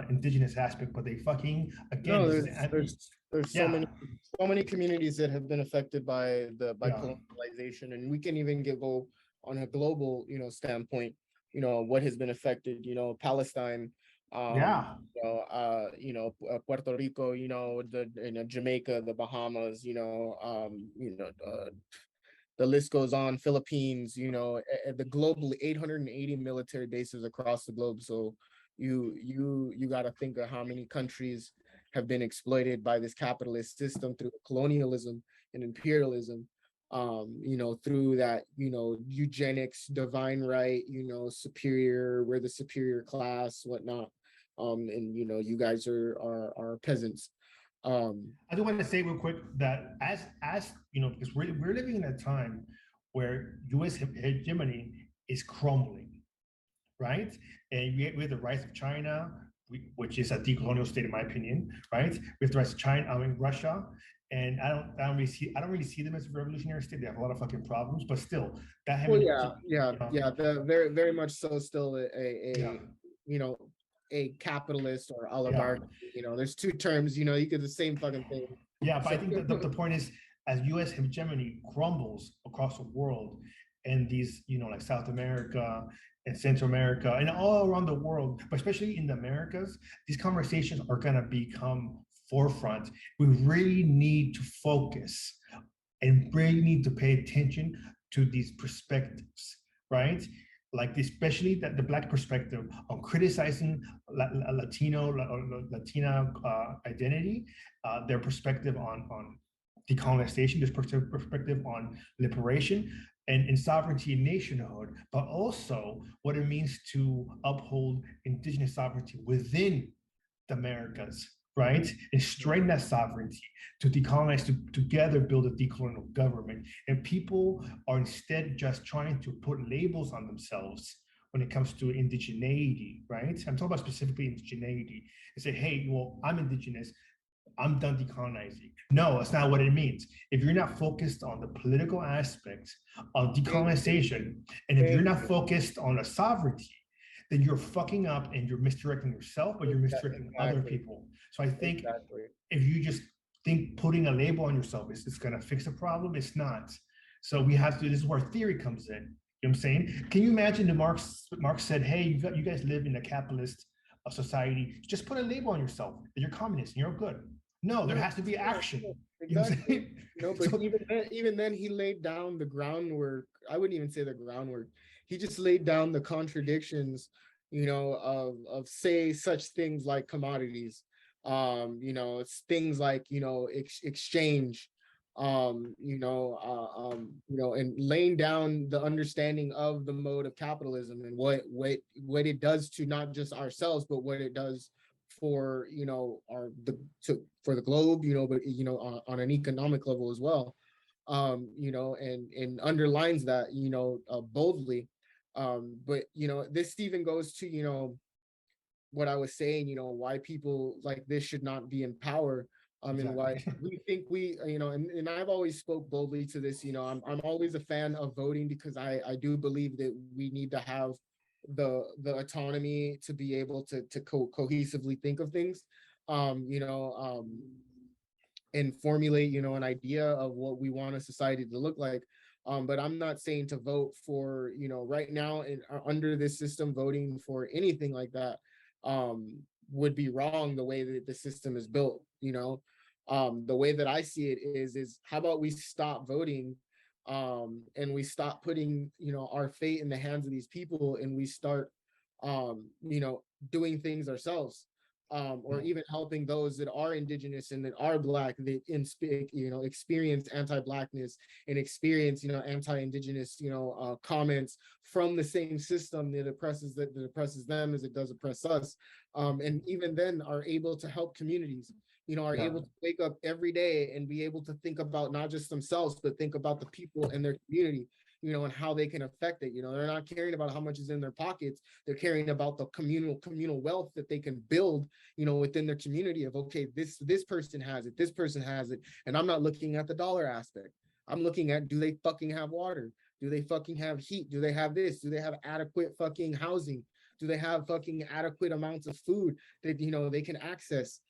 Indigenous aspect, but they fucking, again, there's so many communities that have been affected by colonialization, and we can even go on a global standpoint, what has been affected, Palestine, Puerto Rico, Jamaica, the Bahamas, the list goes on, Philippines, the globally 880 military bases across the globe. So you got to think of how many countries have been exploited by this capitalist system through colonialism and imperialism, through that, eugenics, divine right, superior, we're the superior class, whatnot. And you guys are peasants. I do want to say real quick that as because we're living in a time where U.S. hegemony is crumbling, right? And we have the rise of China, which is a decolonial state in my opinion, right? We have the rise of China, Russia, and I don't really see them as a revolutionary state. They have a lot of fucking problems, but still, that Well, having the very much so still yeah. you know, a capitalist or Yeah. oligarch. You know, there's two terms. You know, you get the same fucking thing. Yeah, but I So- think the point is, as U.S. hegemony crumbles across the world, and these, like South America and Central America and all around the world, but especially in the Americas, these conversations are gonna become forefront. We really need to focus and really need to pay attention to these perspectives, right? Like especially that the Black perspective on criticizing Latino or Latina identity, their perspective on decolonization, this perspective on liberation and sovereignty and nationhood, but also what it means to uphold indigenous sovereignty within the Americas, right? And strengthen that sovereignty to decolonize, to together build a decolonial government. And people are instead just trying to put labels on themselves when it comes to indigeneity, right? I'm talking about specifically indigeneity and say, hey, well, I'm indigenous, I'm done decolonizing. No, that's not what it means. If you're not focused on the political aspects of decolonization, and if you're not focused on a sovereignty, then you're fucking up and you're misdirecting yourself, but you're misdirecting other people. So I think if you just think putting a label on yourself is gonna fix the problem, it's not. So we have to, this is where theory comes in. You know what I'm saying? Can you imagine that Marx said, hey, you guys live in a capitalist society, just put a label on yourself that you're communist and you're good. No, there has to be action. Exactly. No, but even then, he laid down the groundwork. I wouldn't even say the groundwork. He just laid down the contradictions, of say such things like commodities, it's things like exchange, and laying down the understanding of the mode of capitalism and what it does to not just ourselves, but what it does for for the globe, but on an economic level as well, and underlines that boldly, but this even goes to what I was saying, why people like this should not be in power, and why we think and I've always spoke boldly to this. I'm always a fan of voting because I do believe that we need to have the autonomy to be able to cohesively think of things, and formulate an idea of what we want a society to look like. But I'm not saying to vote for right now under this system, voting for anything like that would be wrong the way that the system is built. The way that I see it is how about we stop voting, and we stop putting our fate in the hands of these people, and we start doing things ourselves, or even helping those that are indigenous and that are Black, that experience anti-Blackness and experience anti-indigenous comments from the same system that oppresses them as it does oppress us, and even then are able to help communities, are able to wake up every day and be able to think about not just themselves, but think about the people in their community, and how they can affect it. They're not caring about how much is in their pockets. They're caring about the communal wealth that they can build, within their community of, okay, this person has it, this person has it. And I'm not looking at the dollar aspect. I'm looking at, do they fucking have water? Do they fucking have heat? Do they have this? Do they have adequate fucking housing? Do they have fucking adequate amounts of food that, they can access,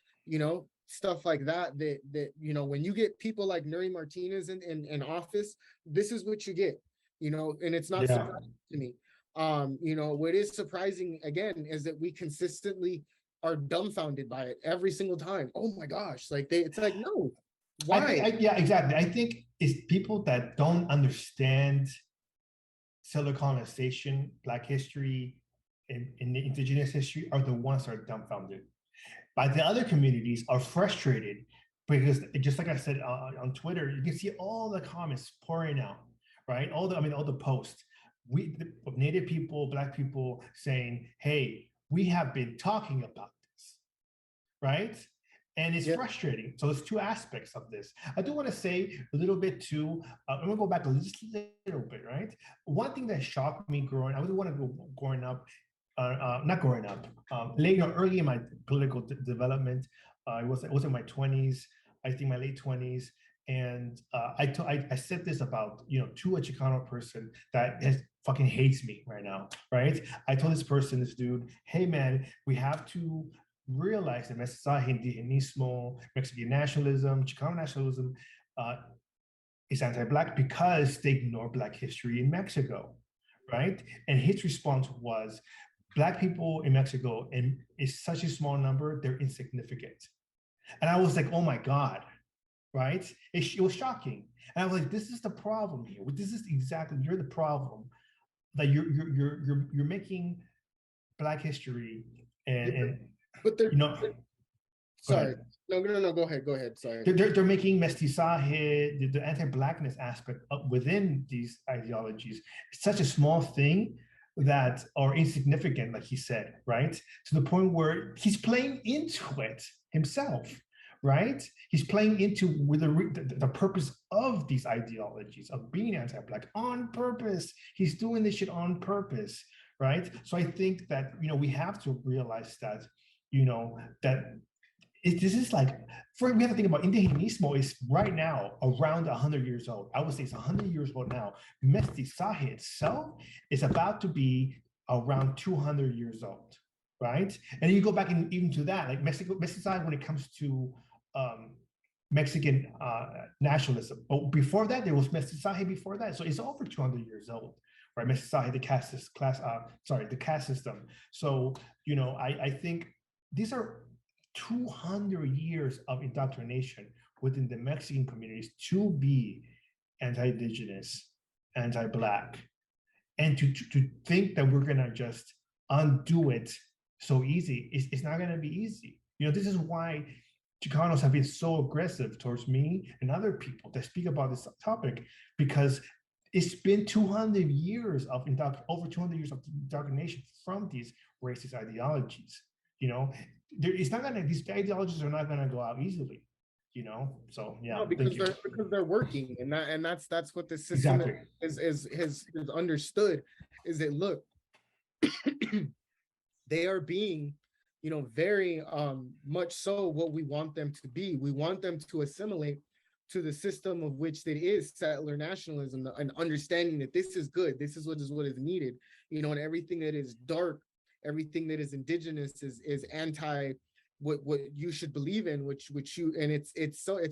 stuff like that, when you get people like Nury Martinez in office, this is what you get, and it's not surprising to me. What is surprising again is that we consistently are dumbfounded by it every single time. Oh my gosh, it's like, no, why? Yeah, exactly. I think it's people that don't understand settler colonization, Black history, and the indigenous history are the ones that are dumbfounded. But the other communities are frustrated because, just like I said on Twitter, you can see all the comments pouring out, right? All the posts. Native people, Black people saying, "Hey, we have been talking about this," right? And it's frustrating. So there's two aspects of this. I do want to say a little bit too. I'm gonna go back a little bit, right? One thing that shocked me growing up not growing up, late, early in my political development. I was in my 20s, I think my late 20s. And I said this about, to a Chicano person that fucking hates me right now, right? I told this dude, hey man, we have to realize that mensaje indigenismo, Mexican nationalism, Chicano nationalism is anti-Black because they ignore Black history in Mexico, right? And his response was, Black people in Mexico, and it's such a small number, they're insignificant. And I was like, oh my God, right? It was shocking. And I was like, this is the problem here. This is exactly, you're the problem, that you're making Black history and but they're, sorry. No, go ahead. Sorry. They're making mestizaje, the anti-Blackness aspect within these ideologies. It's such a small thing that are insignificant, like he said, right? To the point where he's playing into it himself, right? He's playing into with the purpose of these ideologies of being anti-Black on purpose. He's doing this shit on purpose, right? So I think that, we have to realize that, that this is like, we have to think about indigenismo is right now around 100 years old. I would say it's 100 years old now. Mestizaje itself is about to be around 200 years old, right? And you go back even to that, like mestizaje when it comes to Mexican nationalism. But before that, there was mestizaje before that. So it's over 200 years old, right? Mestizaje, the caste system. So, I think these are 200 years of indoctrination within the Mexican communities to be anti-Indigenous, anti-Black, and to think that we're gonna just undo it so easy, it's not gonna be easy. This is why Chicanos have been so aggressive towards me and other people that speak about this topic, because it's been 200 years of over 200 years of indoctrination from these racist ideologies. It's not gonna, these ideologies are not gonna go out easily, so yeah. No, because they're working, and that's what the system is understood, is that, look, they are being, very much so what we want them to be. We want them to assimilate to the system of which it is settler nationalism, and understanding that this is good, this is what is needed, and everything that is dark, everything that is indigenous is anti what you should believe in, which you, and it's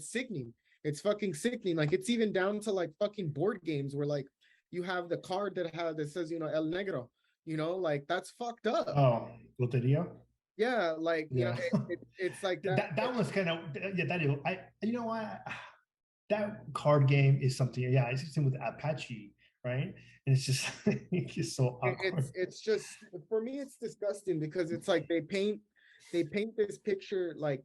sickening. It's fucking sickening. Like, it's even down to like fucking board games where like you have the card that says, El Negro, like, that's fucked up. Oh, Loteria? Yeah, like, it's like that. That was kind of, that is, that card game is something, it's something with Apache, right? And it's just, it's just so awkward. It's just, for me, it's disgusting, because it's like they paint this picture like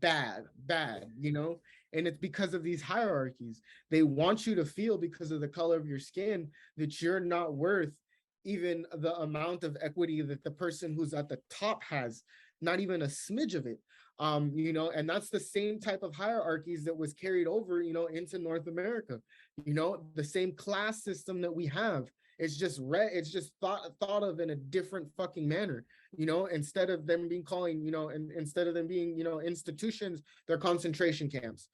bad, and it's because of these hierarchies. They want you to feel, because of the color of your skin, that you're not worth even the amount of equity that the person who's at the top has, not even a smidge of it. And that's the same type of hierarchies that was carried over, into North America. The same class system that we have. It's just thought of in a different fucking manner. Instead of them being instead of them being, institutions, they're concentration camps.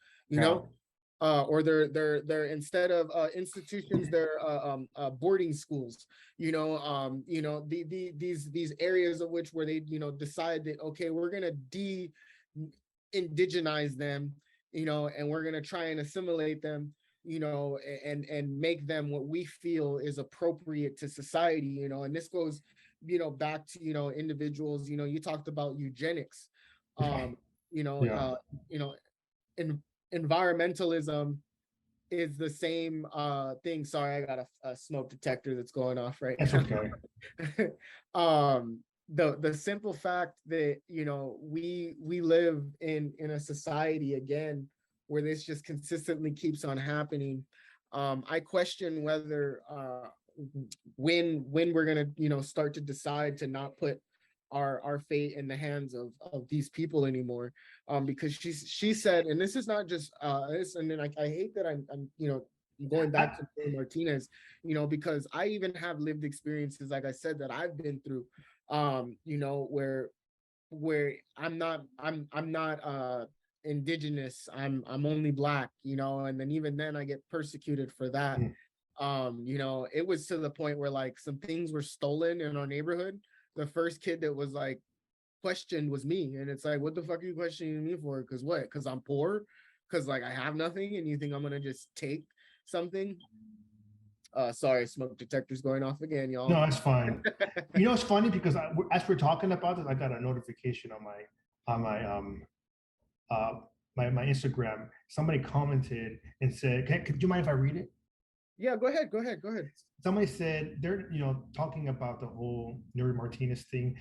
Or they're instead of institutions, they're boarding schools. These areas of which where they decide that, okay, we're gonna de-indigenize them, and we're gonna try and assimilate them, and make them what we feel is appropriate to society. And this goes back to individuals. You talked about eugenics. Environmentalism is the same thing. Sorry, I got a smoke detector that's going off right now. That's okay. The simple fact that we live in a society, again, where this just consistently keeps on happening. I question whether when we're gonna start to decide to not put our fate in the hands of these people anymore, because she said, and this is not just this, and then I hate that I'm going back to Nury Martinez, you know, because I even have lived experiences, like I said, that I've been through, you know, where I'm not indigenous, I'm only black, you know, and then even then I get persecuted for that. You know, it was to the point where like some things were stolen in our neighborhood. The first kid that was like questioned was me, and it's like, what the fuck are you questioning me for? Because what? Because I'm poor? Because like I have nothing, and you think I'm gonna just take something? Sorry, smoke detector's going off again, y'all. No, that's fine. You know, it's funny because as we're talking about this, I got a notification on uh, my Instagram. Somebody commented and said, "Could you mind if I read it?" Yeah, go ahead. Somebody said they're talking about the whole Nury Martinez thing.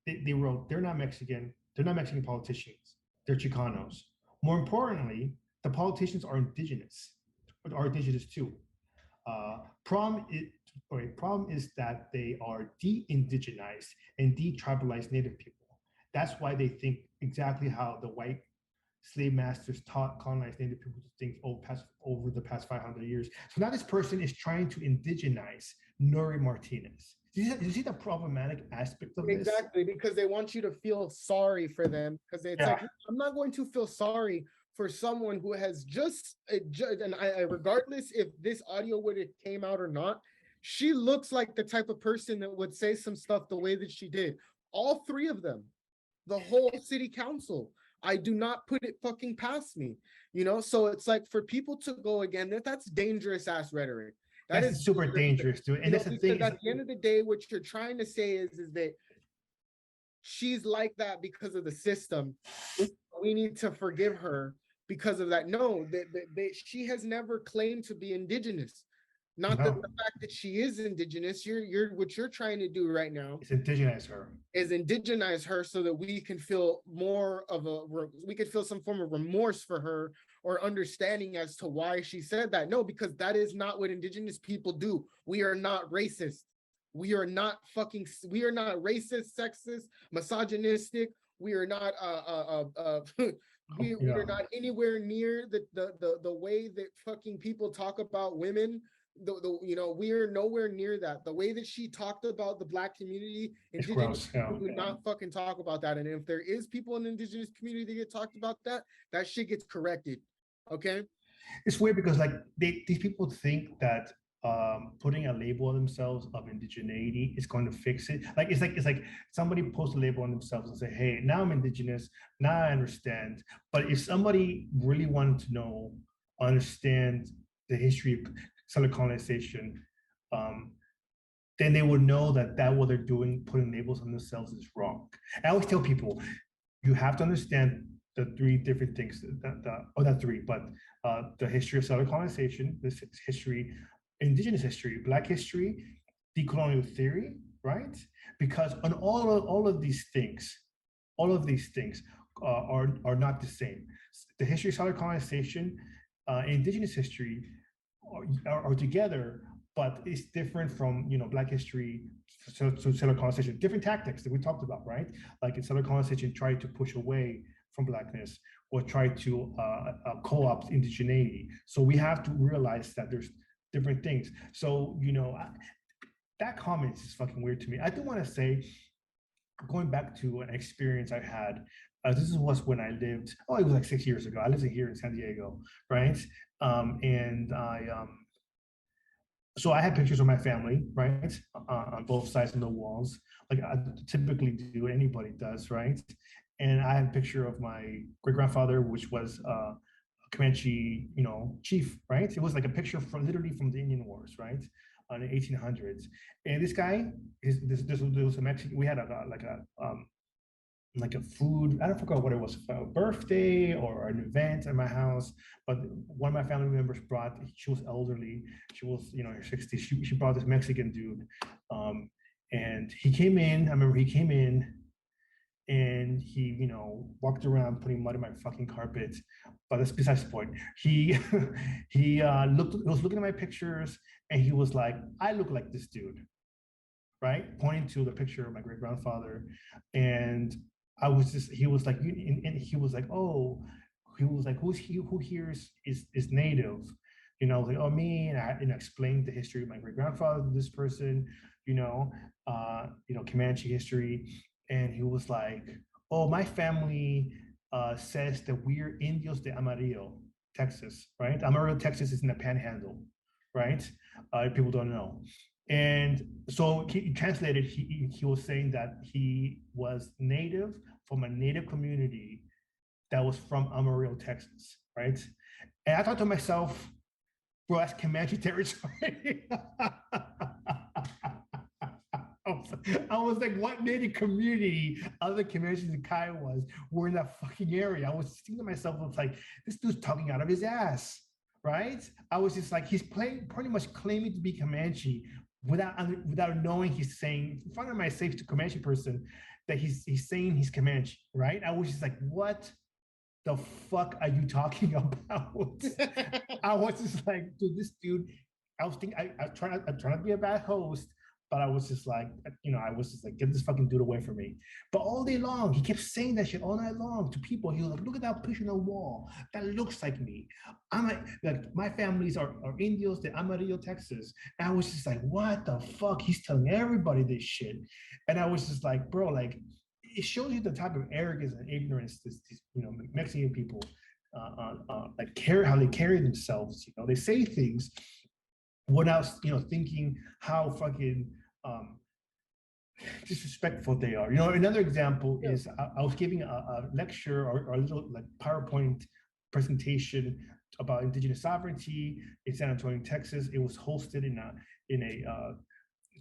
They wrote they're not Mexican. They're not Mexican politicians. They're Chicanos. More importantly, the politicians are indigenous, but are indigenous too. Problem is that they are de-indigenized and de-tribalized Native people. That's why they think exactly how the white slave masters taught colonized Native people to think over the past 500 years. So now this person is trying to indigenize Nury Martinez. Do you see the problematic aspect of this? Exactly, because they want you to feel sorry for them, because it's like, I'm not going to feel sorry for someone who has and regardless if this audio would have came out or not, she looks like the type of person that would say some stuff the way that she did. All three of them, the whole city council. I do not put it fucking past me, you know? So it's like, for people to go again, that's dangerous ass rhetoric. That is super dangerous, dude. And that's the thing. At the end of the day, what you're trying to say is that she's like that because of the system. We need to forgive her because of that. No, she has never claimed to be indigenous. Not that the fact that she is indigenous, what you're trying to do right now is indigenize her so that we can feel some form of remorse for her or understanding as to why she said that. No, because that is not what indigenous people do. We are not racist. We are not racist, sexist, misogynistic. We are not we are not anywhere near the way that fucking people talk about women. You know, we are nowhere near that. The way that she talked about the Black community, indigenous people do not fucking talk about that. And if there is people in the indigenous community that get talked about, that shit gets corrected. Okay. It's weird because like these people think that putting a label on themselves of indigeneity is going to fix it. Like it's like somebody posts a label on themselves and say, hey, now I'm indigenous, now I understand. But if somebody really wanted to understand the history of settler colonization, then they would know that what they're doing, putting labels on themselves, is wrong. I always tell people, you have to understand the three different things, not three, but the history of settler colonization, this history, indigenous history, Black history, decolonial theory, right? Because on all of these things are not the same. The history of settler colonization, indigenous history are together, but it's different from Black history. So settler colonization, different tactics that we talked about, right? Like in settler colonization, try to push away from Blackness or try to co-opt indigeneity. So we have to realize that there's different things. So that comment is fucking weird to me. I do want to say, going back to an experience I had. This was when I lived. Oh, it was like 6 years ago. I lived here in San Diego, right? And so I had pictures of my family, right, on both sides of the walls, like I typically do, anybody does, right? And I had a picture of my great grandfather, which was a Comanche, chief, right? It was like a picture literally from the Indian Wars, right, in the 1800s. And this guy, this was a Mexican. We had like a food, I don't forget what it was, a birthday or an event at my house, but one of my family members brought, she was elderly, she was, in her 60s, she brought this Mexican dude. And he came in, I remember he came in and he, walked around putting mud in my fucking carpet, but that's besides the point. He was looking at my pictures and he was like, I look like this dude, right? Pointing to the picture of my great grandfather. And he was like, oh, he was like, who here is native? like, oh, me, and I explained the history of my great grandfather, this person, Comanche history, and he was like, oh, my family says that we're Indios de Amarillo, Texas, right? Amarillo, Texas is in the Panhandle, right? People don't know. And so he translated, he was saying that he was native from a native community that was from Amarillo, Texas, right? And I thought to myself, bro, that's Comanche territory. I was like, what native community other Comanches and Kiowas were in that fucking area? I was thinking to myself, I was like, this dude's talking out of his ass, right? I was just like, he's pretty much claiming to be Comanche without knowing he's saying in front of my safe to Comanche person that he's saying he's Comanche, right? I was just like, what the fuck are you talking about? I was just like, dude, this dude, I'm trying to be a bad host, but I was just like, get this fucking dude away from me. But all day long, he kept saying that shit all night long to people. He was like, look at that picture on the wall. That looks like me. I'm like my families are Indios de Amarillo, Texas. And I was just like, what the fuck? He's telling everybody this shit. And I was just like, bro, like, it shows you the type of arrogance and ignorance these Mexican people like how they carry themselves. They say things without thinking how fucking disrespectful they are. Another example is I was giving a lecture or a little like PowerPoint presentation about Indigenous sovereignty in San Antonio, Texas. It was hosted in a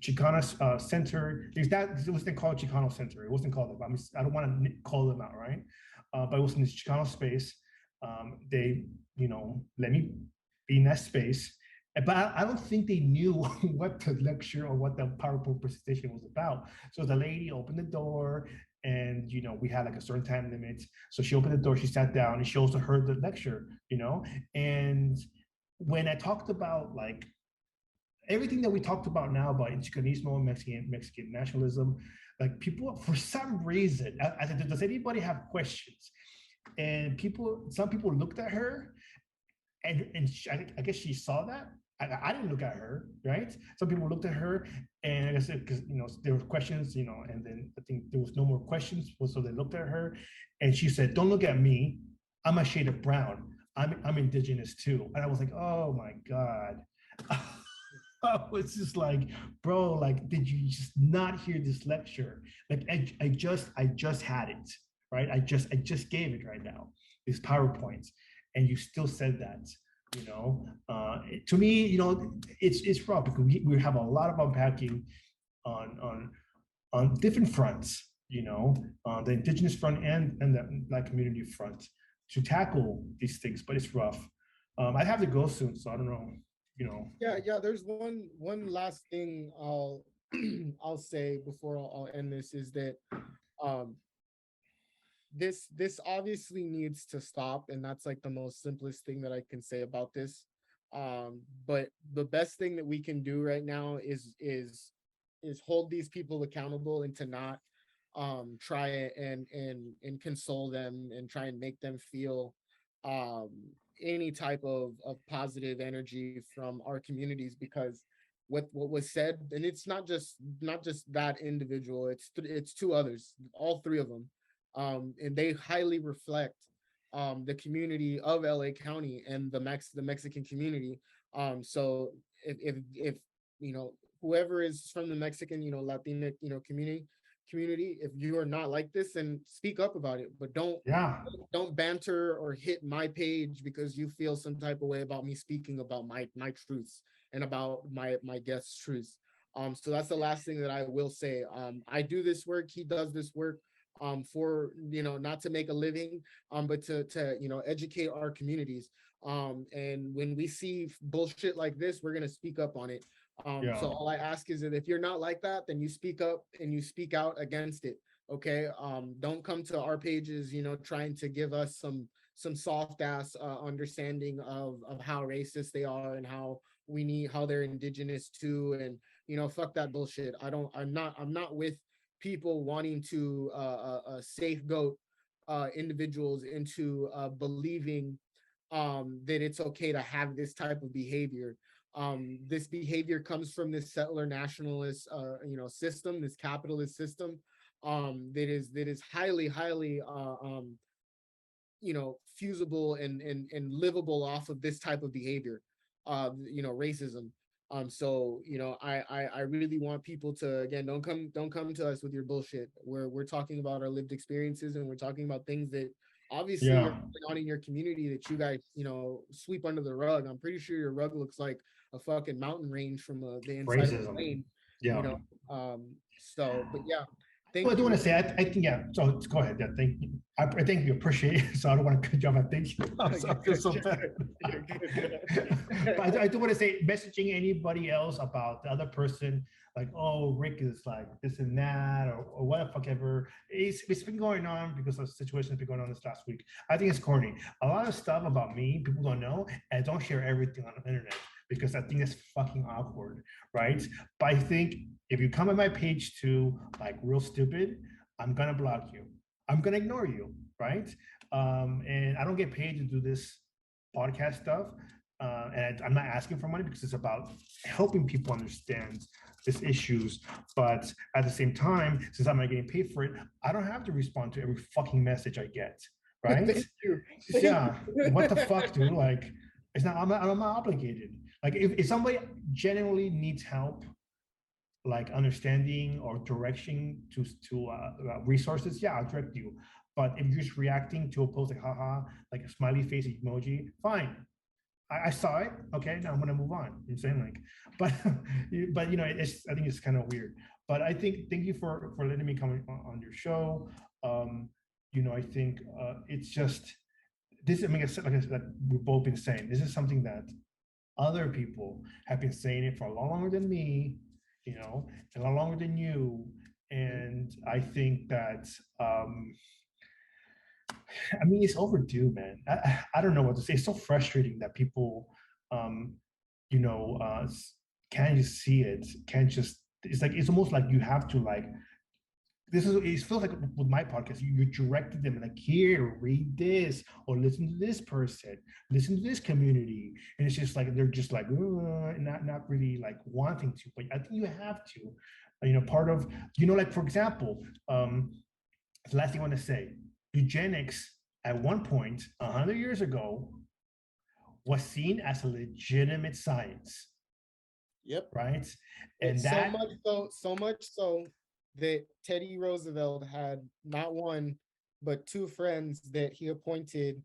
Chicano Center. It wasn't called Chicano Center. It wasn't called that. I don't want to call them out, right? But it was in this Chicano space. They, let me be in that space. But I don't think they knew what the lecture or what the PowerPoint presentation was about. So the lady opened the door, and we had like a certain time limit. So she opened the door, she sat down, and she also heard the lecture. And when I talked about like everything that we talked about now about Chicanismo, Mexican nationalism, like people, for some reason, I said, does anybody have questions? And some people looked at her, and I guess she saw that. I didn't look at her, right? Some people looked at her, and I said, because there were questions, and then I think there was no more questions, so they looked at her, and she said, "Don't look at me. I'm a shade of brown. I'm Indigenous too." And I was like, "Oh my God." I was just like, bro, like, did you just not hear this lecture? Like, I just had it, right? I just gave it right now, this PowerPoint, and you still said that. To me, it's rough because we have a lot of unpacking on different fronts, on the Indigenous front and the Black community front to tackle these things, but it's rough. I have to go soon, so I don't know. Yeah. There's one last thing I'll I'll say before I'll end this is that this obviously needs to stop, and that's like the most simplest thing that I can say about this. But the best thing that we can do right now is hold these people accountable and to not try and console them and try and make them feel any type of positive energy from our communities, because what was said, and it's not just that individual, it's two others, all three of them, and they highly reflect the community of LA County and the Mexican community. So if whoever is from the Mexican Latinx community, if you are not like this, then speak up about it, but don't banter or hit my page because you feel some type of way about me speaking about my truths and about my guest's truths. So that's the last thing that I will say. I do this work, he does this work for not to make a living, but to educate our communities. And when we see bullshit like this, we're gonna speak up on it. So all I ask is that if you're not like that, then you speak up and you speak out against it. Okay. Don't come to our pages, trying to give us some soft ass understanding of how racist they are and how they're indigenous too. And fuck that bullshit. I'm not with people wanting to scapegoat individuals into believing that it's okay to have this type of behavior. This behavior comes from this settler nationalist, system, this capitalist system, that is highly, fusible and livable off of this type of behavior, racism. So I really want people to, again, don't come to us with your bullshit. We're talking about our lived experiences, and we're talking about things that obviously are Yeah. going on in your community that you guys sweep under the rug. I'm pretty sure your rug looks like a fucking mountain range from the inside of the Racism. plane. Yeah. But yeah, Well, I do you. want to say, I think, yeah, so go ahead. Yeah, thank you. I think you appreciate it, so I don't want to cut you off. I think I feel so bad. But I do want to say, messaging anybody else about the other person, like, oh, Rick is like this and that, or what the fuck ever. It's been going on because the situation has been going on this last week. I think it's corny. A lot of stuff about me, people don't know, and don't share everything on the internet because I think it's fucking awkward, right? But I think if you come on my page to like real stupid, I'm gonna block you. I'm gonna ignore you, right? And I don't get paid to do this podcast stuff. And I'm not asking for money because it's about helping people understand these issues. But at the same time, since I'm not getting paid for it, I don't have to respond to every fucking message I get, right? Thank you. Yeah. What the fuck, dude? Like, it's not. I'm not obligated. Like, if somebody genuinely needs help, like understanding or direction to resources, yeah, I'll direct you. But if you're just reacting to a post like haha, like a smiley face emoji, fine. I saw it. Okay, now I'm gonna move on. I'm saying like, but I think it's kind of weird. But I think thank you for letting me come on your show. I think it's just this. I mean, like I said, like we've both been saying, this is something that other people have been saying it for a lot longer than me, and a lot longer than you. And I think that, I mean, it's overdue, man. I don't know what to say. It's so frustrating that people, can't just see it, can't just, it's almost like you have to like, it feels like with my podcast, you directed them like, here, read this, or listen to this person, listen to this community. And it's just like, they're just like, not really like wanting to, but I think you have to, part of, like, for example, the last thing I want to say, eugenics at one point, 100 years ago, was seen as a legitimate science. Yep. Right. And that so much so that Teddy Roosevelt had not one, but two friends that he appointed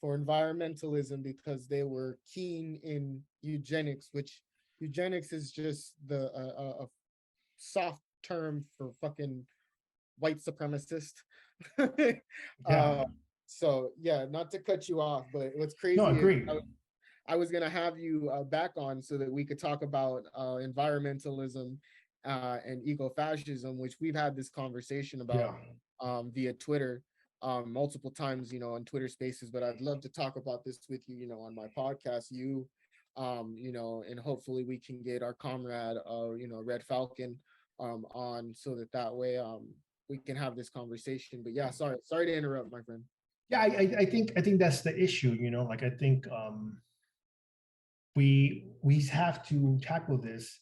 for environmentalism because they were keen in eugenics, which eugenics is just a soft term for fucking white supremacist. Yeah. So yeah, not to cut you off, but what's crazy no, agree. I was gonna have you back on so that we could talk about environmentalism and ecofascism, which we've had this conversation about via Twitter multiple times, on Twitter Spaces. But I'd love to talk about this with you, on my podcast. And hopefully we can get our comrade, Red Falcon, on so that way we can have this conversation. But yeah, sorry to interrupt, my friend. Yeah, I think that's the issue. Like I think we have to tackle this.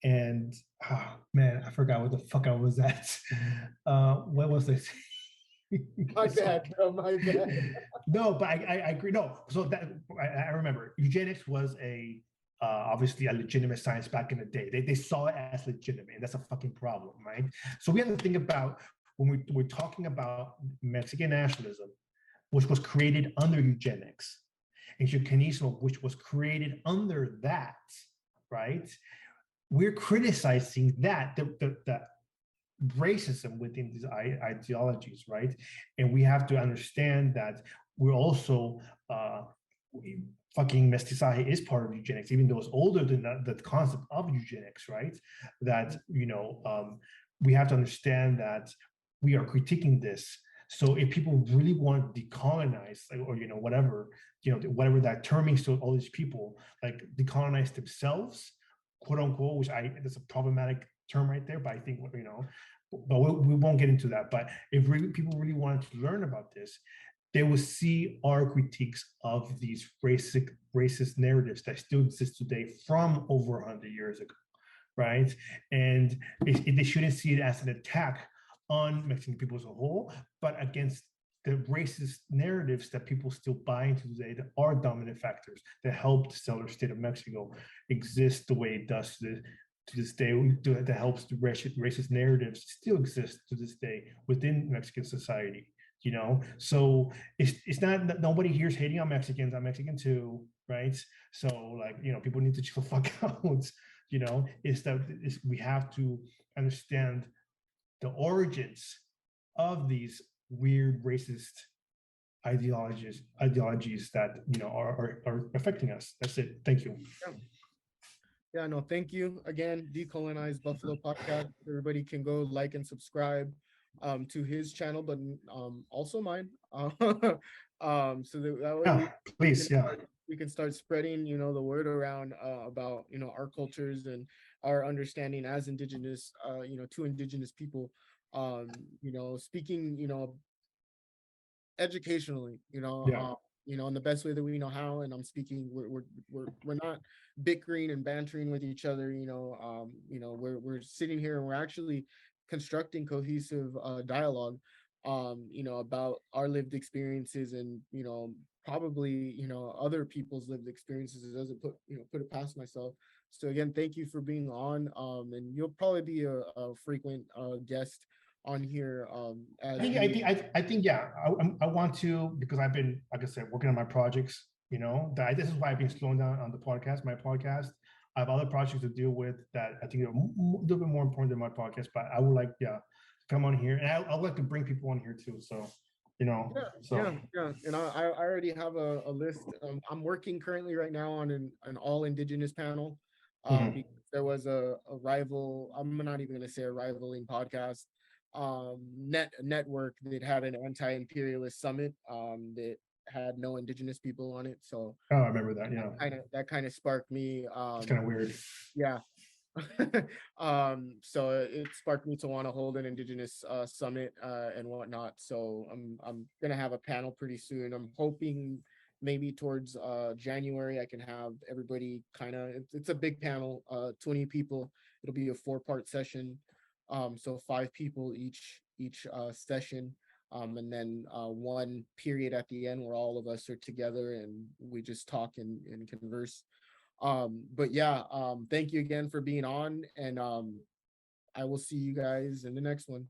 And man, I forgot what the fuck I was at. What was it? My bad. No, but I agree. No, so that I remember eugenics was obviously a legitimate science back in the day. They saw it as legitimate, and that's a fucking problem, right? So we have to think about when we're talking about Mexican nationalism, which was created under eugenics, and Chicanismo, which was created under that, right? We're criticizing that the racism within these ideologies, right? And we have to understand that we're also fucking mestizaje is part of eugenics, even though it's older than the concept of eugenics, right? That we have to understand that we are critiquing this. So if people really want to decolonize, or whatever that term means to all these people, like decolonize themselves, quote unquote, which that's a problematic term right there, but I think, but we won't get into that. But if people really wanted to learn about this, they will see our critiques of these racist narratives that still exist today from over 100 years ago, right? And they shouldn't see it as an attack on Mexican people as a whole, but against the racist narratives that people still buy into today that are dominant factors that help the stellar state of Mexico exist the way it does to this day, that helps the racist narratives still exist to this day within Mexican society, you know? So it's not, nobody here's hating on Mexicans. I'm Mexican too, right? So like, you know, people need to chill the fuck out, you know? We have to understand the origins of these weird racist ideologies that, you know, are affecting us. That's it. Thank you. Yeah, no, thank you again. Decolonized Buffalo podcast. Everybody can go like and subscribe to his channel, but also mine. So that way Yeah, please, yeah. we can start spreading, you know, the word around about, you know, our cultures and our understanding as Indigenous, you know, to Indigenous people. You know, speaking, you know, educationally, Yeah. you know, in the best way that we know how. And I'm speaking, we're not bickering and bantering with each other, you know, we're sitting here and we're actually constructing cohesive dialogue, you know, about our lived experiences and, you know, probably, you know, other people's lived experiences. It doesn't put it past myself. So again, thank you for being on. And you'll probably be a frequent guest on here. I think, yeah, I want to, because I've been, like I said, working on my projects, you know, this is why I've been slowing down on my podcast. I have other projects to deal with that I think are a little bit more important than my podcast, but I would like, yeah, to come on here. And I would like to bring people on here too. So, you know, yeah. And I already have a list. I'm working currently right now on an all Indigenous panel. Because there was a rival, I'm not even gonna say a rivaling podcast, network that had an anti-imperialist summit that had no Indigenous people on it. So I remember that. Yeah, that kind of sparked me. It's kind of weird. Yeah. So it sparked me to want to hold an Indigenous summit and whatnot. So I'm gonna have a panel pretty soon. I'm hoping maybe towards January I can have everybody kind of, it's a big panel, 20 people. It'll be a 4-part session. So 5 people each session. And then one period at the end where all of us are together and we just talk and converse. But yeah, thank you again for being on, and I will see you guys in the next one.